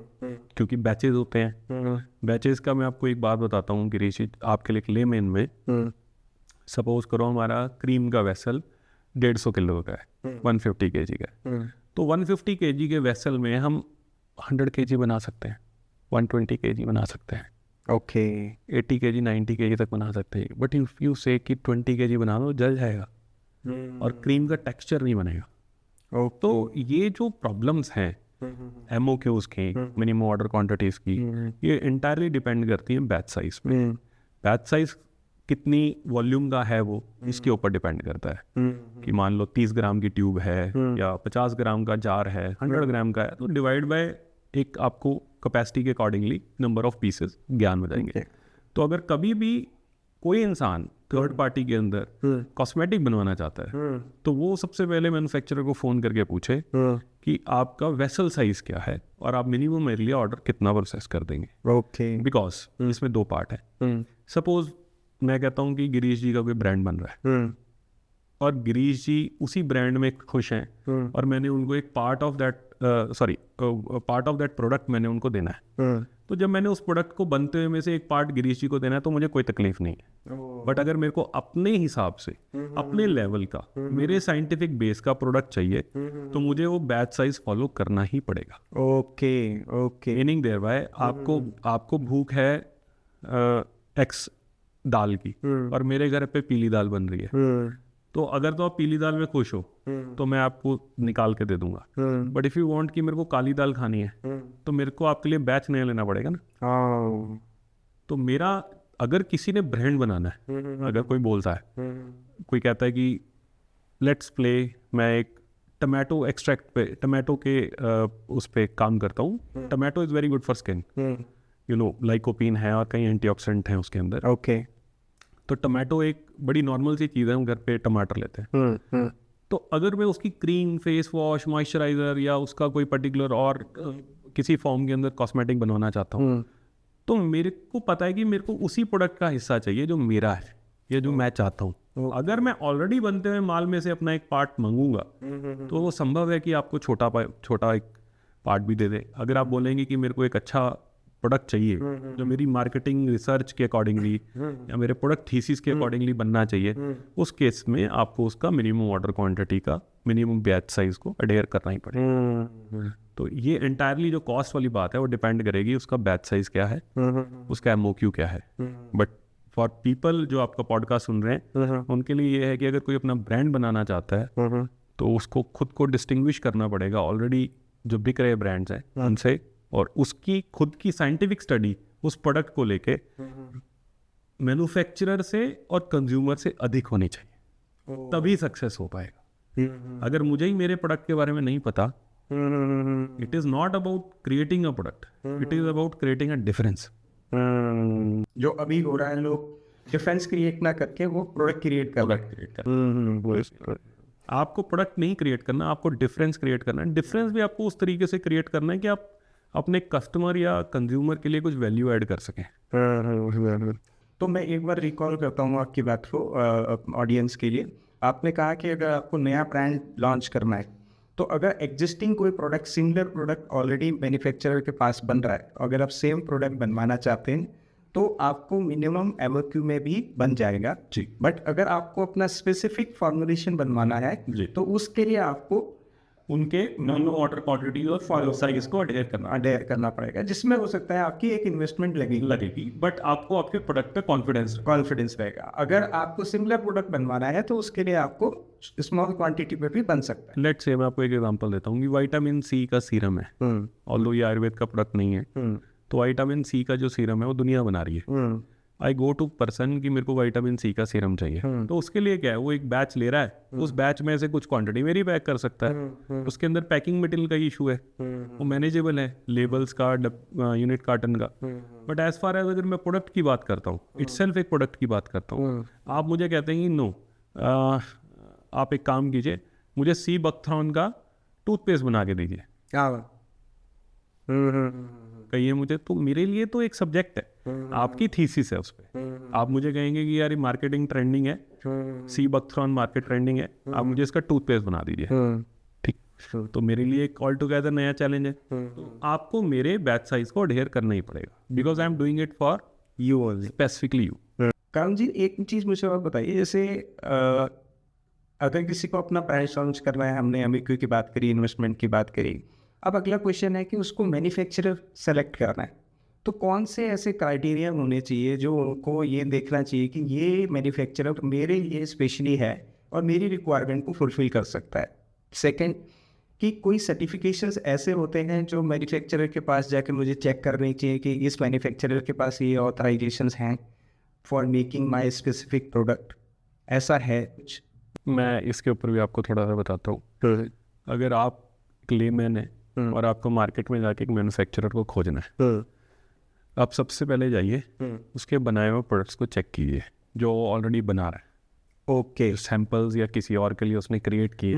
क्योंकि बैचेज होते हैं। बैचेज का मैं आपको एक बात बताता हूँ गिरीश, आपके लिए लेमेन में, सपोज करो हमारा क्रीम का वेसल 150 किलो का है, 150 kg का है, तो 150 kg के वेसल में हम 100 kg बना सकते हैं, 120 kg बना सकते हैं, ओके, 80 kg 90 kg तक बना सकते हैं। बट इफ यू से कि 20 kg बना दो, जल जाएगा और क्रीम का टेक्सचर नहीं बनेगा। तो ये जो प्रॉब्लम्स हैं MOQs की, मिनिमम ऑर्डर क्वांटिटीज़ की, ये इंटायरली डिपेंड करती हैं बैच साइज पे। बैच साइज कितनी वॉल्यूम का है वो इसके ऊपर डिपेंड करता है कि मान लो 30 ग्राम की ट्यूब है या 50 ग्राम का जार है, 100 ग्राम का है, तो डिवाइड बाय एक आपको कैपेसिटी के अकॉर्डिंगली नंबर ऑफ पीसेस ज्ञान हो जाएंगे। तो अगर कभी भी कोई इंसान थर्ड पार्टी के अंदर कॉस्मेटिक बनवाना चाहता है, तो वो सबसे पहले मैन्युफैक्चरर को फ़ोन करके पूछे कि कि आपका वेसल साइज़ क्या है और आप मिनिमम मेरे लिए ऑर्डर कितना प्रोसेस कर देंगे। ओके। बिकॉज इसमें 2 पार्ट है। सपोज मैं कहता हूँ कि गिरीश जी का कोई ब्रांड बन रहा है और गिरीश जी उसी ब्रांड में खुश हैं और मैंने उनको एक पार्ट ऑफ दैट प्रोडक्ट मैंने उनको देना है। तो जब मैंने उस प्रोडक्ट को बनते हुए में से एक पार्ट गिरीश जी को देना है तो मुझे कोई तकलीफ नहीं है। बट अगर मेरे को अपने हिसाब से अपने लेवल का मेरे साइंटिफिक बेस का प्रोडक्ट चाहिए तो मुझे वो बैच साइज फॉलो करना ही पड़ेगा। Okay okay. Meaning thereby आपको भूख है एक्स दाल की और मेरे घर पे पीली दाल बन रही है, तो अगर तो आप पीली दाल में खुश हो तो मैं आपको निकाल के दे दूंगा। बट इफ़ यू वांट कि मेरे को काली दाल खानी है तो मेरे को आपके लिए बैच नया लेना पड़ेगा ना। तो मेरा अगर किसी ने ब्रांड बनाना है, अगर कोई बोलता है, कोई कहता है कि लेट्स प्ले, मैं एक टमाटो एक्सट्रैक्ट पे टमाटो के उस पे काम करता हूँ। Tomato is very good for skin, you know, lycopene है और कई एंटीऑक्सीडेंट हैं उसके अंदर। ओके। तो टमाटो एक बड़ी नॉर्मल सी चीज़ है, हम घर पे टमाटर लेते हैं। तो अगर मैं उसकी क्रीम, फेस वॉश, मॉइस्चराइज़र या उसका कोई पर्टिकुलर और किसी फॉर्म के अंदर कॉस्मेटिक बनवाना चाहता हूँ तो मेरे को पता है कि मेरे को उसी प्रोडक्ट का हिस्सा चाहिए जो मेरा है या जो मैं चाहता हूँ। अगर मैं ऑलरेडी बनते हुए माल में से अपना एक पार्ट मांगूंगा तो वो संभव है कि आपको छोटा एक पार्ट भी दे दे। अगर आप बोलेंगे कि मेरे को एक अच्छा प्रोडक्ट चाहिए जो मेरी मार्केटिंग रिसर्च के अकॉर्डिंगली या मेरे प्रोडक्ट थीसिस के अकॉर्डिंगली बनना चाहिए, उस केस में आपको उसका मिनिमम ऑर्डर क्वांटिटी का मिनिमम बैच साइज को अडेयर करना ही पड़ेगा। तो ये एंटायरली जो कॉस्ट वाली बात है वो डिपेंड करेगी उसका बैच साइज क्या है, उसका MOQ क्या है। बट फॉर पीपल जो आपका पॉडकास्ट सुन रहे हैं उनके लिए ये है कि अगर कोई अपना ब्रांड बनाना चाहता है तो उसको खुद को डिस्टिंग्विश करना पड़ेगा ऑलरेडी जो बिक रहे ब्रांड्स हैं उनसे, और उसकी खुद की साइंटिफिक स्टडी उस प्रोडक्ट को लेके मैन्युफैक्चरर से और कंज्यूमर से अधिक होनी चाहिए, तभी सक्सेस हो पाएगा। अगर मुझे ही मेरे प्रोडक्ट के बारे में नहीं पता, it is not about creating a product, it is about creating a difference. जो अभी हो रहा है, लोग डिफरेंस क्रिएट ना करके वो प्रोडक्ट क्रिएट कर। आपको प्रोडक्ट नहीं क्रिएट करना, आपको डिफरेंस क्रिएट करना है। डिफरेंस भी आपको उस तरीके से क्रिएट करना है कि आप अपने कस्टमर या कंज्यूमर के लिए कुछ वैल्यू ऐड कर सकें। तो मैं एक बार रिकॉल करता हूँ आपकी बात को ऑडियंस के लिए। आपने कहा कि अगर आपको नया ब्रांड लॉन्च करना है तो अगर एग्जिस्टिंग कोई product, similar product already manufacturer के पास बन रहा है, अगर आप सेम प्रोडक्ट बनवाना चाहते हैं तो आपको मिनिमम MOQ में भी बन जाएगा जी। बट अगर आपको अपना स्पेसिफिक फॉर्मुलेशन बनवाना है तो उसके लिए आपको उनके मिनिमम ऑर्डर क्वांटिटी और फॉलो साइज को अडेयर करना पड़ेगा, जिसमें हो सकता है आपकी एक इन्वेस्टमेंट लगेगी बट आपको आपके प्रोडक्ट पे कॉन्फिडेंस रहेगा। अगर आपको सिमिलर प्रोडक्ट बनवाना है तो उसके लिए आपको स्मॉल क्वांटिटी पे भी बन सकता है। लेट्स से मैं आपको एक एग्जांपल देता हूँ कि विटामिन C का सीरम है, ऑल्दो ये आयुर्वेद का प्रोडक्ट नहीं है, तो विटामिन C का जो सीरम है वो दुनिया बना रही है। आई गो टू पर्सन कि मेरे को विटामिन C का सीरम चाहिए, तो उसके लिए क्या है, वो एक बैच ले रहा है, उस बैच में से कुछ क्वांटिटी मेरी पैक कर सकता है। उसके अंदर पैकिंग मटेरियल का इशू है, वो मैनेजेबल है, लेबल्स का, यूनिट कार्टन का। बट एज फार एज अगर मैं प्रोडक्ट की बात करता हूँ, इटसेल्फ एक प्रोडक्ट की बात करता हूँ, आप मुझे कहते हैं कि नो, आप एक काम कीजिए, मुझे सी बकथ्रॉन का टूथपेस्ट बना के दीजिए, कहिए मुझे, तो मेरे लिए तो एक सब्जेक्ट है, आपकी थीसिस है उस पर। आप मुझे कहेंगे कि यार ये मार्केटिंग ट्रेंडिंग है, सी बकथ्रॉन मार्केट ट्रेंडिंग है, आप मुझे इसका टूथपेस्ट बना दीजिए, ठीक। तो मेरे लिए एक ऑल टुगेदर नया चैलेंज है। तो आपको मेरे बैच साइज को अडेयर करना ही पड़ेगा because I am doing it for you only, specifically you. Karan ji, एक चीज़ मुझे और बताइए, जैसे अगर किसी को अपना ब्रांड लॉन्च करना है, हमने MOQ की बात करी, इन्वेस्टमेंट की बात करी, अब अगला क्वेश्चन है कि उसको मैन्युफैक्चरर सेलेक्ट करना है, तो कौन से ऐसे क्राइटेरिया होने चाहिए जो उनको ये देखना चाहिए कि ये मैन्युफैक्चरर मेरे लिए स्पेशली है और मेरी रिक्वायरमेंट को फुलफिल कर सकता है। सेकंड, कि कोई सर्टिफिकेशंस ऐसे होते हैं जो मैन्युफैक्चरर के पास जाकर मुझे चेक करनी चाहिए कि इस मैन्युफैक्चरर के पास ये ऑथराइजेशंस हैं for making my specific product, ऐसा है कुछ? मैं इसके ऊपर भी आपको थोड़ा सा बताता हूँ। अगर आप लेमैन है और आपको मार्केट में जाके एक मैन्युफैक्चरर को खोजना है, आप सबसे पहले जाइए उसके बनाए हुए प्रोडक्ट्स को चेक कीजिए जो ऑलरेडी बना रहा है। ओके सैंपल्स या किसी और के लिए उसने क्रिएट किए,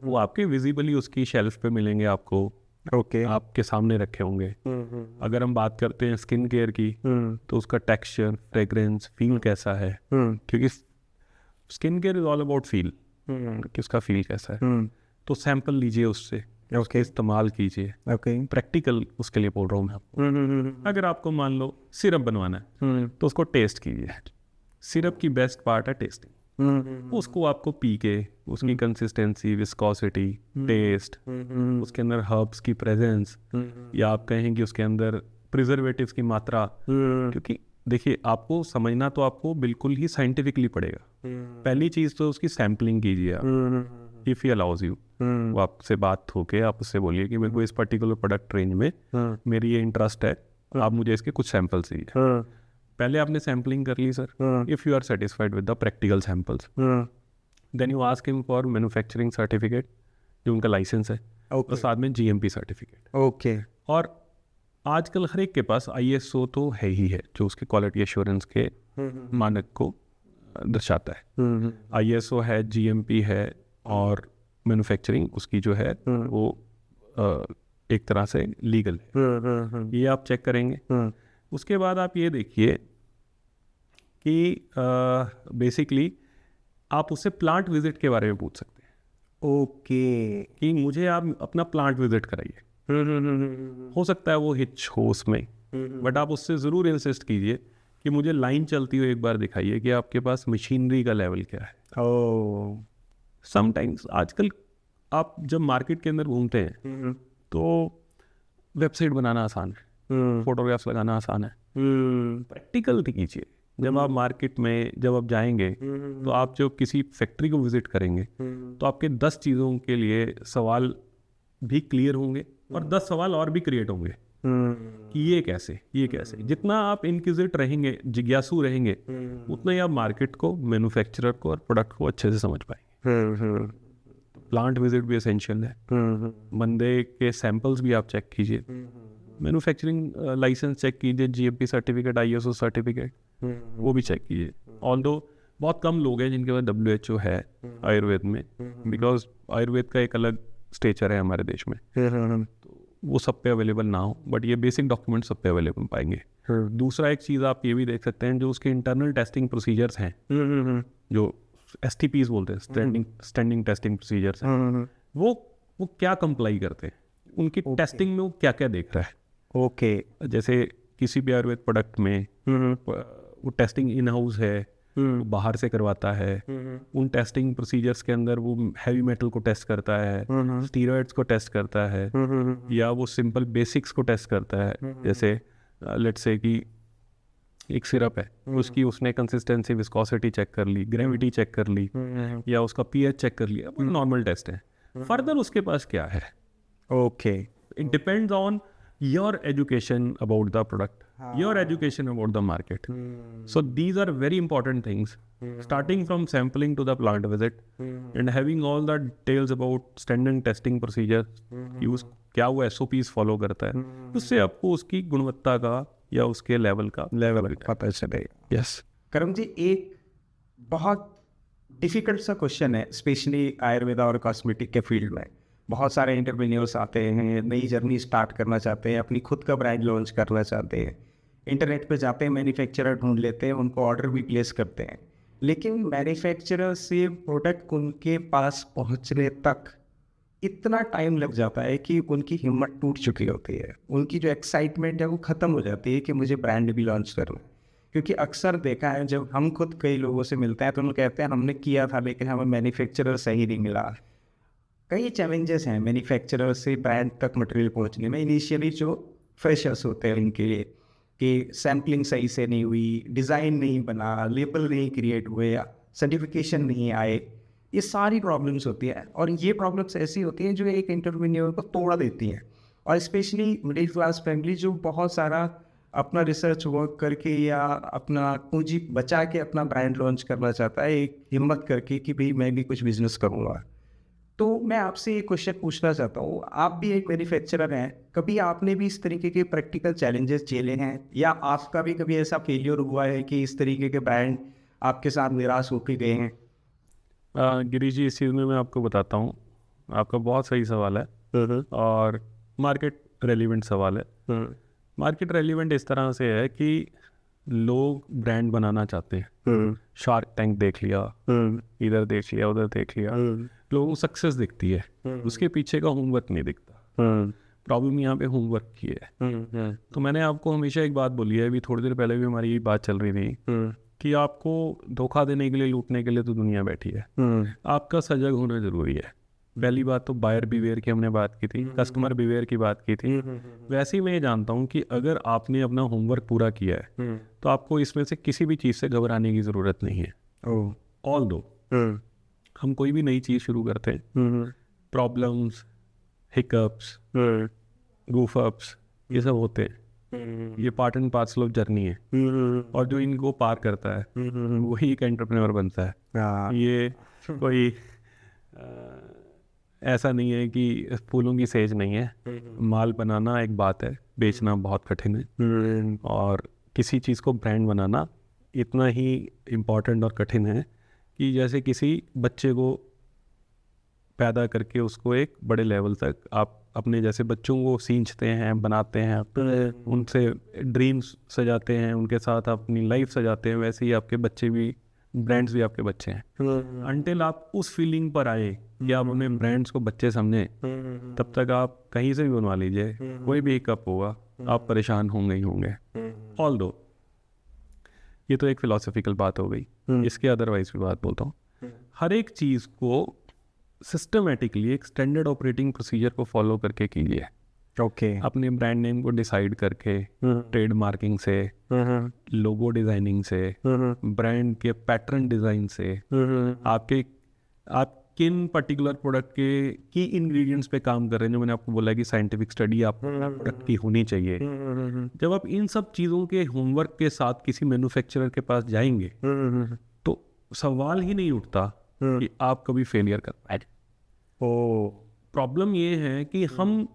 वो आपके विजिबली उसकी शेल्फ पे मिलेंगे आपको, ओके आपके सामने रखे होंगे। अगर हम बात करते हैं स्किन केयर की, तो उसका टेक्सचर, फ्रेग्रेंस, फील कैसा है, क्योंकि skin care is all about feel, कि उसका फील कैसा है। तो सैंपल लीजिए उससे, उसके इस्तेमाल कीजिए। ओके प्रैक्टिकल उसके लिए बोल रहा हूँ मैं आपको। अगर आपको मान लो सिरप बनवाना है, तो उसको टेस्ट कीजिए। सिरप की बेस्ट पार्ट है टेस्टिंग। उसको आपको पी के उसकी कंसिस्टेंसी, विस्कोसिटी, टेस्ट, उसके अंदर हर्ब्स की प्रेजेंस, या आप कहें कि उसके अंदर प्रिजर्वेटिव्स की मात्रा, क्योंकि देखिए आपको समझना तो आपको बिल्कुल ही साइंटिफिकली पड़ेगा। पहली चीज़ तो उसकी सैम्पलिंग कीजिए आप, इफ़ ही अलाउज यू। वो आपसे बात होके आप उससे बोलिए कि मेरे को इस पर्टिकुलर प्रोडक्ट रेंज में मेरी ये इंटरेस्ट है, आप मुझे इसके कुछ सैंपल्स दीजिए। पहले आपने सैम्पलिंग कर ली sir, if you are satisfied with the practical samples, then you ask him for manufacturing certificate, जो उनका लाइसेंस है, और साथ में जीएमपी सर्टिफिकेट। ओके और आजकल हर एक के पास आईएसओ तो है ही है, जो उसके क्वालिटी एश्योरेंस के मानक को दर्शाता है। आईएसओ है, जीएमपी है, और मैन्युफैक्चरिंग उसकी जो है वो एक तरह से लीगल है। ये आप चेक करेंगे। उसके बाद आप ये देखिए कि बेसिकली आप उससे प्लांट विजिट के बारे में पूछ सकते हैं। ओके कि मुझे आप अपना प्लांट विजिट कराइए। हो सकता है वो हिच हो उसमें, बट आप उससे ज़रूर इंसिस्ट कीजिए कि मुझे लाइन चलती हुई एक बार दिखाइए कि आपके पास मशीनरी का लेवल क्या है। ओ समटाइम्स आजकल आप जब मार्केट के अंदर घूमते हैं तो वेबसाइट बनाना आसान है, फोटोग्राफ्स लगाना आसान है। प्रैक्टिकल कीजिए। जब आप मार्केट में जब आप जाएंगे तो आप जो किसी फैक्ट्री को विजिट करेंगे तो आपके 10 चीज़ों के लिए सवाल भी क्लियर होंगे और 10 सवाल और भी क्रिएट होंगे कि ये कैसे, ये कैसे। जितना आप इनक्विजिट रहेंगे, जिज्ञासु रहेंगे, उतना ही आप मार्केट को, मैन्युफैक्चरर को और प्रोडक्ट को अच्छे से समझ पाएंगे। प्लांट विजिट भी एसेंशियल है। बंदे के सैंपल्स भी आप चेक कीजिए, मैन्युफैक्चरिंग लाइसेंस चेक कीजिए, जीएमपी सर्टिफिकेट, आईएसओ सर्टिफिकेट, वो भी चेक कीजिए। ऑल्दो बहुत कम लोग हैं जिनके पास WHO है आयुर्वेद में, बिकॉज आयुर्वेद का एक अलग स्टेचर है हमारे देश में, तो वो सब पे अवेलेबल ना हो, बट ये बेसिक डॉक्यूमेंट सब पे अवेलेबल पाएंगे। दूसरा एक चीज़ आप ये भी देख सकते हैं, जो उसके इंटरनल टेस्टिंग प्रोसीजर्स हैं, जो STPs बोलते हैं, स्टैंडिंग टेस्टिंग प्रोसीजर्स हैं, वो क्या कंप्लाई करते हैं, उनकी टेस्टिंग में वो क्या क्या देख रहा है। ओके जैसे किसी भी आयुर्वेद प्रोडक्ट में वो टेस्टिंग इन हाउस है, वो बाहर से करवाता है। उन टेस्टिंग प्रोसीजर्स के अंदर वो हैवी मेटल को टेस्ट करता है, स्टीरॉइड्स को टेस्ट करता है, या वो सिंपल बेसिक्स को टेस्ट करता है। जैसे लेट्स से कि एक सिरप है, उसकी उसने कंसिस्टेंसी, विस्कोसिटी चेक कर ली, ग्रेविटी चेक कर ली, या उसका pH चेक कर लिया, वो नॉर्मल टेस्ट है। फर्दर उसके पास क्या है, okay it depends on your education about the product, your education about the market. So these are very important things, starting from sampling to the plant visit, and having all the details about standard testing procedures, कि उस क्या वो SOPs follow करता है, उससे आपको उसकी गुणवत्ता का या उसके लेवल का पता चलेगा। यस। करम जी, एक बहुत डिफिकल्ट सा क्वेश्चन है, स्पेशली आयुर्वेदा और कॉस्मेटिक के फील्ड में। बहुत सारे एंटरप्रेन्योर्स आते हैं, नई जर्नी स्टार्ट करना चाहते हैं, अपनी खुद का ब्रांड लॉन्च करना चाहते हैं, इंटरनेट पे जाते हैं, मैन्युफैक्चरर ढूंढ लेते हैं, उनको ऑर्डर भी प्लेस करते हैं, लेकिन मैन्युफैक्चरर से प्रोडक्ट उनके पास पहुंचने तक इतना टाइम लग जाता है कि उनकी हिम्मत टूट चुकी होती है, उनकी जो एक्साइटमेंट है वो ख़त्म हो जाती है कि मुझे ब्रांड भी लॉन्च करना है। क्योंकि अक्सर देखा है, जब हम खुद कई लोगों से मिलते हैं तो उन्हें कहते हैं हमने किया था लेकिन हमें मैन्युफैक्चरर सही नहीं मिला। कई चैलेंजेस हैं मैन्युफैक्चरर से ब्रांड तक मटेरियल पहुंचने में। इनिशियली जो फ्रेशर्स होते हैं उनके लिए कि सैम्पलिंग सही से नहीं हुई, डिज़ाइन नहीं बना, लेबल नहीं क्रिएट हुए, सर्टिफिकेशन नहीं आए, ये सारी प्रॉब्लम्स होती है। और ये प्रॉब्लम्स ऐसी होती हैं जो एक एंटरप्रेन्योर को तोड़ देती हैं। और स्पेशली मिडिल क्लास फैमिली जो बहुत सारा अपना रिसर्च वर्क करके या अपना पूंजी बचा के अपना ब्रांड लॉन्च करना चाहता है, एक हिम्मत करके कि भाई मैं भी कुछ बिजनेस करूँगा। तो मैं आपसे एक क्वेश्चन पूछना चाहता हूँ, आप भी एक मैन्युफैक्चरर हैं, कभी आपने भी इस तरीके के प्रैक्टिकल चैलेंजेस झेले हैं, या आपका भी कभी ऐसा फेलियर हुआ है कि इस तरीके के ब्रांड आपके साथ निराश होके गए हैं? गिरीश जी, इस चीज़ में मैं आपको बताता हूँ, आपका बहुत सही सवाल है और मार्केट रेलिवेंट सवाल है। मार्केट रेलिवेंट इस तरह से है कि लोग ब्रांड बनाना चाहते हैं। शार्क टैंक देख लिया, इधर देख लिया, उधर देख लिया, लोगों को सक्सेस दिखती है, उसके पीछे का होमवर्क नहीं दिखता। प्रॉब्लम यहाँ पे होमवर्क की है। तो मैंने आपको हमेशा एक बात बोली है, अभी थोड़ी देर पहले भी हमारी बात चल रही थी कि आपको धोखा देने के लिए, लूटने के लिए तो दुनिया बैठी है। आपका सजग होना जरूरी है। पहली बात तो बायर बिवेयर की हमने बात की थी, कस्टमर बिवेयर की बात की थी। वैसे ही मैं ये जानता हूँ कि अगर आपने अपना होमवर्क पूरा किया है तो आपको इसमें से किसी भी चीज़ से घबराने की ज़रूरत नहीं है। ऑल दो हम कोई भी नई चीज़ शुरू करते हैं, प्रॉब्लम्स, हिकअप्स, goof ups, ये सब होते हैं। ये part and parcel of journey है और जो इनको पार करता है वही एक एंटरप्रेन्योर बनता है। ये कोई ऐसा नहीं है कि फूलों की सेज नहीं है। माल बनाना एक बात है, बेचना बहुत कठिन है। और किसी चीज़ को ब्रांड बनाना इतना ही इम्पोर्टेंट और कठिन है कि जैसे किसी बच्चे को पैदा करके उसको एक बड़े लेवल तक आप अपने जैसे बच्चों को सींचते हैं, बनाते हैं, उनसे ड्रीम्स सजाते हैं, उनके साथ अपनी लाइफ सजाते हैं, वैसे ही आपके बच्चे भी, ब्रांड्स भी आपके बच्चे हैं। अनटिल आप उस फीलिंग पर आए कि आप उन्हें ब्रांड्स को बच्चे समझें, तब तक आप कहीं से भी बनवा लीजिए, कोई भी एक कप होगा, आप परेशान होंगे ही होंगे। ऑल दो ये तो एक फिलोसफिकल बात हो गई। इसके अदरवाइज भी बात बोलता हूँ, हर एक चीज़ को सिस्टमेटिकली एक स्टैंडर्ड ऑपरेटिंग प्रोसीजर को फॉलो करके कीजिए। अपने ब्रांड नेम को डिसाइड करके, ट्रेड मार्किंग से, लोगो डिजाइनिंग से, ब्रांड के पैटर्न डिजाइन से, आप किन पर्टिकुलर प्रोडक्ट के की इंग्रेडिएंट्स पे काम कर रहे हैं, जो मैंने आपको बोला कि साइंटिफिक स्टडी आप प्रोडक्ट की होनी चाहिए। जब आप इन सब चीज़ों के होमवर्क के साथ किसी मैन्युफैक्चरर के पास जाएंगे तो सवाल ही नहीं उठता कि आप कभी फेलियर कर पाए। प्रॉब्लम ये है कि हम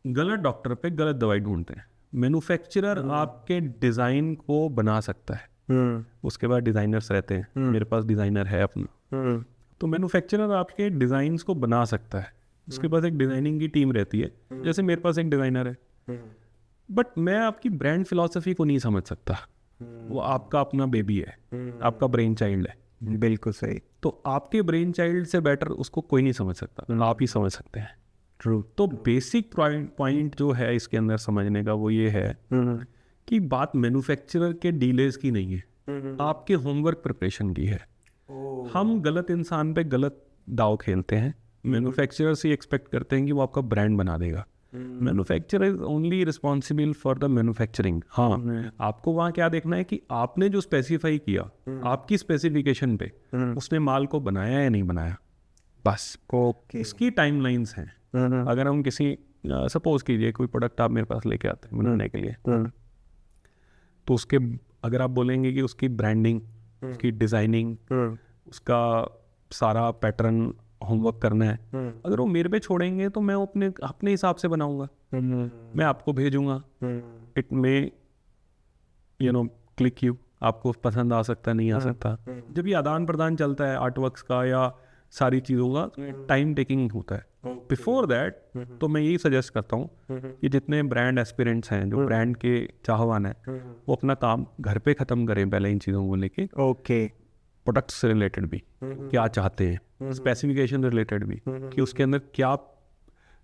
गलत डॉक्टर पे गलत दवाई ढूंढते हैं। मैन्युफैक्चरर आपके डिज़ाइन को बना सकता है, उसके बाद डिज़ाइनर्स रहते हैं, मेरे पास डिज़ाइनर है अपना। तो मैन्युफैक्चरर आपके डिज़ाइंस को बना सकता है, उसके पास एक डिज़ाइनिंग की टीम रहती है, जैसे मेरे पास एक डिज़ाइनर है। बट मैं आपकी ब्रांड फिलॉसफी को नहीं समझ सकता। वो आपका अपना बेबी है, आपका ब्रेन चाइल्ड है। बिल्कुल सही। तो आपके ब्रेन चाइल्ड से बेटर उसको कोई नहीं समझ सकता, आप ही समझ सकते हैं। ट्रू। तो बेसिक पॉइंट जो है इसके अंदर समझने का वो ये है कि बात मैन्युफैक्चरर के डीलेस की नहीं है, आपके होमवर्क प्रिपरेशन की है। हम गलत इंसान पे गलत दाव खेलते हैं। मैन्युफैक्चरर से एक्सपेक्ट करते हैं कि वो आपका ब्रांड बना देगा। Manufacturer is only responsible for the manufacturing. हाँ, आपको वहाँ क्या देखना है कि आपने जो स्पेसिफाई किया, आपकी स्पेसिफिकेशन पे उसने माल को बनाया या नहीं बनाया, बस। इसकी टाइमलाइंस हैं। अगर हम किसी सपोज कीजिए कोई प्रोडक्ट आप मेरे पास लेके आते हैं बनाने के लिए, तो उसके अगर आप बोलेंगे कि उसकी ब्रांडिंग, उसकी डिज़ाइनिंग, उसका सारा पैटर्न होमवर्क करना है, अगर वो मेरे पे छोड़ेंगे तो मैं अपने हिसाब से बनाऊंगा। मैं आपको भेजूंगा, इट में क्लिक यू, आपको पसंद आ सकता नहीं आ सकता। जब ये आदान प्रदान चलता है आर्टवर्क्स का या सारी चीज़ों का, टाइम टेकिंग होता है। बिफोर दैट तो मैं यही सजेस्ट करता हूँ कि जितने ब्रांड एस्पिरेंट्स हैं, जो ब्रांड के चाहवान हैं, वो अपना काम घर पे ख़त्म करें पहले इन चीज़ों को लेके। प्रोडक्ट से रिलेटेड भी क्या चाहते हैं, स्पेसिफिकेशन रिलेटेड भी कि उसके अंदर क्या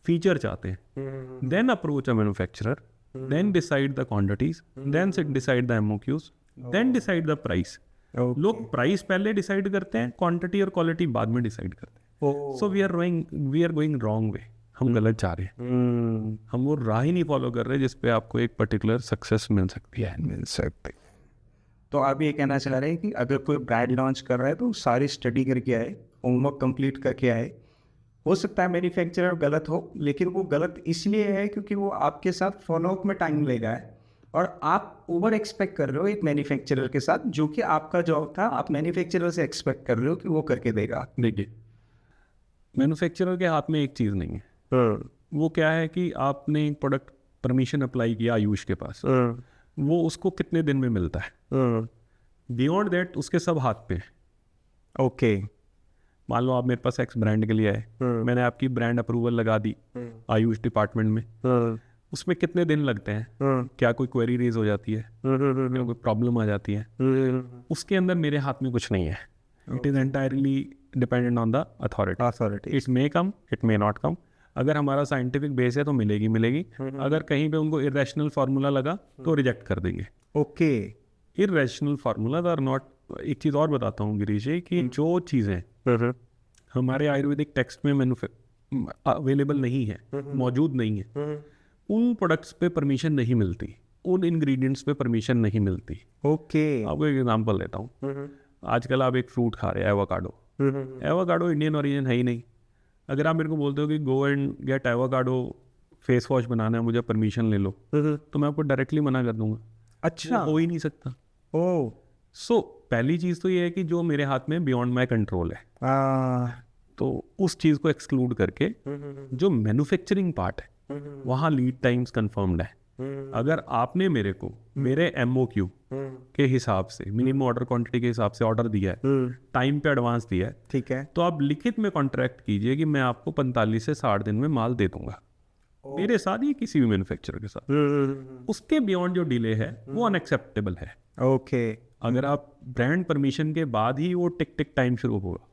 फीचर चाहते हैं। Then approach a manufacturer, then decide the quantities, then decide the MOQs, then decide the price. लोग प्राइस पहले डिसाइड करते हैं, क्वांटिटी और क्वालिटी बाद में डिसाइड करते हैं। So we are going wrong way. हम गलत जा रहे हैं, हम वो राह ही नहीं फॉलो कर रहे जिस पे आपको एक पर्टिकुलर सक्सेस मिल सकती है। तो आप ये कहना चाह रहे हैं कि अगर कोई ब्रांड लॉन्च कर रहा है तो सारी स्टडी करके आए, होमवर्क कंप्लीट करके आए। हो सकता है मैन्युफैक्चरर गलत हो, लेकिन वो गलत इसलिए है क्योंकि वो आपके साथ फॉलोअप में टाइम लेगा है, और आप ओवर एक्सपेक्ट कर रहे हो एक मैन्युफैक्चरर के साथ, जो कि आपका जॉब था, आप मैन्युफैक्चरर से एक्सपेक्ट कर रहे हो कि वो करके देगा। देखिए, मैन्युफैक्चरर के हाथ में एक चीज़ नहीं है। वो क्या है कि आपने एक प्रोडक्ट परमिशन अप्लाई किया आयुष के पास, वो उसको कितने दिन में मिलता है, बियॉन्ड दैट उसके सब हाथ पे। मान लो आप मेरे पास एक्स ब्रांड के लिए आए, मैंने आपकी ब्रांड अप्रूवल लगा दी आयुष डिपार्टमेंट में, उसमें कितने दिन लगते हैं? क्या कोई क्वेरी रेज हो जाती है? क्या कोई प्रॉब्लम आ जाती है? उसके अंदर मेरे हाथ में कुछ नहीं है. It is entirely dependent on the authority. It may come, it may not come. अगर हमारा साइंटिफिक बेस है तो मिलेगी. अगर कहीं पे उनको इरेशनल फार्मूला लगा तो रिजेक्ट कर देंगे. Okay. Irrational formulas are not. एक चीज़ और बताता हूँ गिरीश जी, कि जो चीज़ें हमारे आयुर्वेदिक टेक्स्ट में अवेलेबल नहीं है, मौजूद नहीं है, उन प्रोडक्ट्स पे परमिशन नहीं मिलती, उन इंग्रेडिएंट्स पे परमिशन नहीं मिलती. ओके. आपको एक एग्जांपल देता हूँ. आजकल आप एक फ्रूट खा रहे हैं, एवोकाडो. एवोकाडो इंडियन ओरिजिन है ही नहीं. अगर आप मेरे को बोलते हो कि go and get avocado face wash बनाना है, मुझे परमिशन ले लो, तो मैं आपको डायरेक्टली मना कर दूंगा. अच्छा. हो ही नहीं सकता. ओ. सो पहली चीज़ तो ये है कि जो मेरे हाथ में बियॉन्ड माई कंट्रोल है, तो उस चीज़ को एक्सक्लूड करके जो मैन्युफैक्चरिंग पार्ट है वहाँ लीड टाइम्स कंफर्म्ड है. अगर आपने मेरे को मेरे MOQ के हिसाब से, मिनिमम ऑर्डर क्वांटिटी के हिसाब से ऑर्डर दिया है, टाइम पे एडवांस दिया है, ठीक है, तो आप लिखित में कॉन्ट्रैक्ट कीजिए कि मैं आपको 45 से 60 दिन में माल दे दूंगा, मेरे साथ या किसी भी मैन्युफैक्चरर के साथ. उसके बियॉन्ड जो डिले है वो अनएक्सेप्टेबल है. ओके. अगर आप ब्रांड परमिशन के बाद ही वो टिक टाइम शुरू होगा.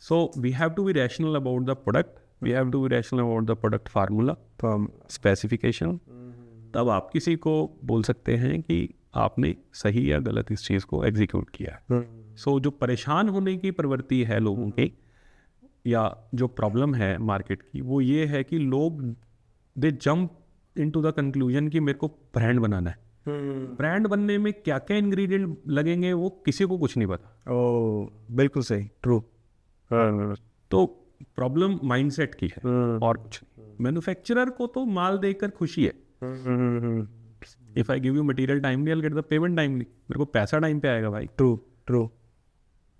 So we have to be rational about the product, we have to be rational about the product formula, specification. तब आप किसी को बोल सकते हैं कि आपने सही या गलत इस चीज़ को एग्जीक्यूट किया है. सो जो परेशान होने की प्रवृत्ति है लोगों की, या जो प्रॉब्लम है मार्केट की, वो ये है कि लोग दे जंप इनटू द कंक्लूजन कि मेरे को ब्रांड बनाना है. ब्रांड बनने में क्या क्या इंग्रेडिएंट लगेंगे वो किसी को कुछ नहीं पता. ओ, बिल्कुल सही, ट्रू. तो प्रॉब्लम माइंडसेट की है और कुछ नहीं. मैन्युफैक्चरर को तो माल देकर खुशी है. If I give you material timely, I will get the payment timely. मेरे को पैसा टाइम पे आएगा भाई. ट्रू.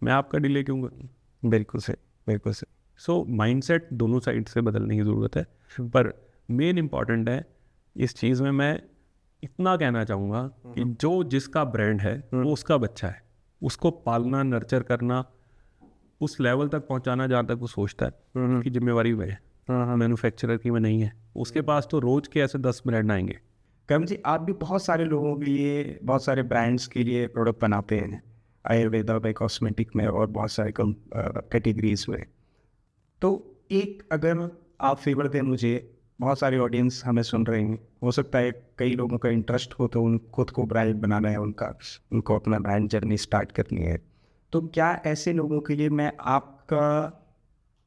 मैं आपका डिले क्यों करूँ? बिल्कुल सही, बिल्कुल सही. सो माइंडसेट दोनों साइड से बदलने की ज़रूरत है. पर मेन इम्पॉर्टेंट है इस चीज़ में, मैं इतना कहना चाहूँगा कि जो जिसका ब्रांड है वो उसका बच्चा है, उसको पालना, नर्चर करना, उस लेवल तक पहुँचाना जहाँ तक वो सोचता है कि जिम्मेवारी वह है. मैन्युफैक्चरर की में नहीं है. उसके पास तो रोज के ऐसे 10 ब्रांड आएंगे. कम जी, आप भी बहुत सारे लोगों के लिए, बहुत सारे ब्रांड्स के लिए प्रोडक्ट बनाते हैं आयुर्वेदा में, कॉस्मेटिक में और बहुत सारे कैटेगरीज में. तो एक अगर आप फेवर दें मुझे, बहुत सारे ऑडियंस हमें सुन रहे हैं, हो सकता है कई लोगों का इंटरेस्ट हो तो उन खुद को ब्रांड बनाना है, उनको अपना ब्रांड जर्नी स्टार्ट करनी है, तो क्या ऐसे लोगों के लिए मैं आपका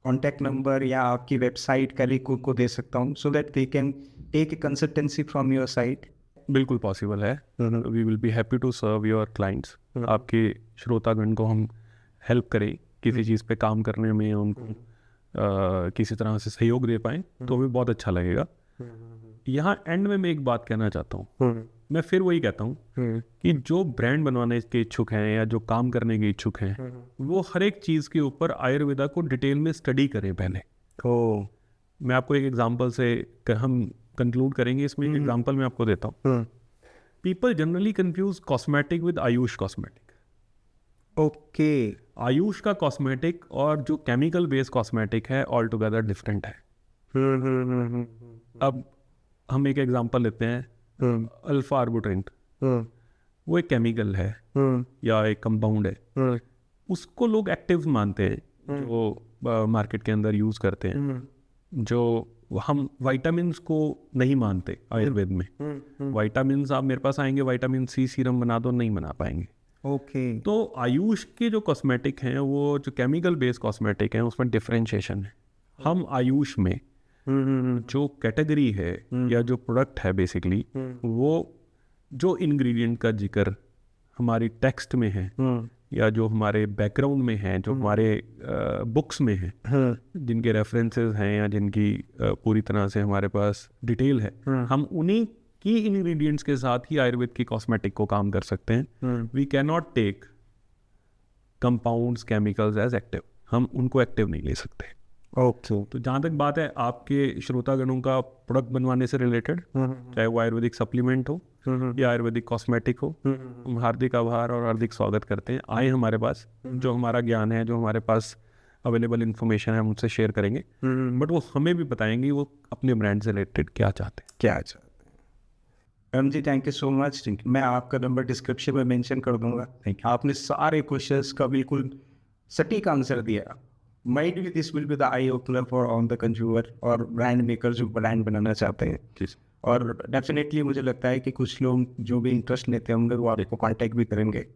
कॉन्टैक्ट नंबर या आपकी वेबसाइट का लिंक उनको दे सकता हूँ, so that they can take a consultancy from your site? बिल्कुल पॉसिबल है. We will be happy to serve your clients. आपके श्रोतागण को हम हेल्प करें किसी चीज़ पे काम करने में, उनको किसी तरह से सहयोग दे पाएँ तो भी बहुत अच्छा लगेगा. यहाँ एंड में मैं एक बात कहना चाहता हूँ. मैं फिर वही कहता हूँ कि जो ब्रांड बनवाने के इच्छुक हैं या जो काम करने के इच्छुक हैं, वो हर एक चीज़ के ऊपर आयुर्वेदा को डिटेल में स्टडी करें पहले. मैं आपको एक एग्जांपल से हम कंक्लूड करेंगे. इसमें एक एग्जांपल मैं आपको देता हूँ. People generally confuse cosmetic with Ayush cosmetic. Okay. Ayush का कॉस्मेटिक और जो केमिकल बेस्ड कॉस्मेटिक है ऑल टुगेदर डिफरेंट है. अब हम एक एग्जांपल लेते हैं. अल्फा आर्बुटेंट, वो एक केमिकल है या एक कंपाउंड है. उसको लोग एक्टिव मानते हैं, जो मार्केट के अंदर यूज़ करते हैं. जो हम वाइटामिन को नहीं मानते आयुर्वेद में. वाइटामिन आप मेरे पास आएंगे, विटामिन C सीरम बना दो, नहीं बना पाएंगे. ओके. तो आयुष के जो कॉस्मेटिक हैं, वो जो केमिकल बेस्ड कॉस्मेटिक हैं, उसमें डिफरेंशिएशन है. हम आयुष में जो कैटेगरी है या जो प्रोडक्ट है, बेसिकली वो जो इंग्रेडिएंट का जिक्र हमारी टेक्स्ट में है या जो हमारे बैकग्राउंड में है, जो हमारे बुक्स में है, जिनके रेफरेंसेस हैं या जिनकी पूरी तरह से हमारे पास डिटेल है, हम उन्हीं की इंग्रेडिएंट्स के साथ ही आयुर्वेद की कॉस्मेटिक को काम कर सकते हैं. We can not take compounds, chemicals as active. हम उनको एक्टिव नहीं ले सकते. ओके. तो जहाँ तक बात है आपके श्रोतागणों का प्रोडक्ट बनवाने से रिलेटेड, चाहे वो आयुर्वेदिक सप्लीमेंट हो या आयुर्वेदिक कॉस्मेटिक हो, हम हार्दिक आभार और हार्दिक स्वागत करते हैं। आए हमारे पास, जो हमारा ज्ञान है, जो हमारे पास अवेलेबल इन्फॉर्मेशन है, हम उनसे शेयर करेंगे, बट वो हमें भी बताएंगे वो अपने ब्रांड से रिलेटेड क्या चाहते हैं। क्या चाहते हैं। करण जी थैंक यू सो मच। मैं आपका नंबर डिस्क्रिप्शन में मेंशन कर दूंगा। आपने सारे क्वेश्चंस का बिल्कुल सटीक आंसर दिया। Might be this will be the eye opener for on the consumer और ब्रांड मेकर जो ब्रांड बनाना चाहते हैं। और डेफिनेटली मुझे लगता है कि कुछ लोग जो भी इंटरेस्ट लेते होंगे वो आपको कांटेक्ट भी करेंगे।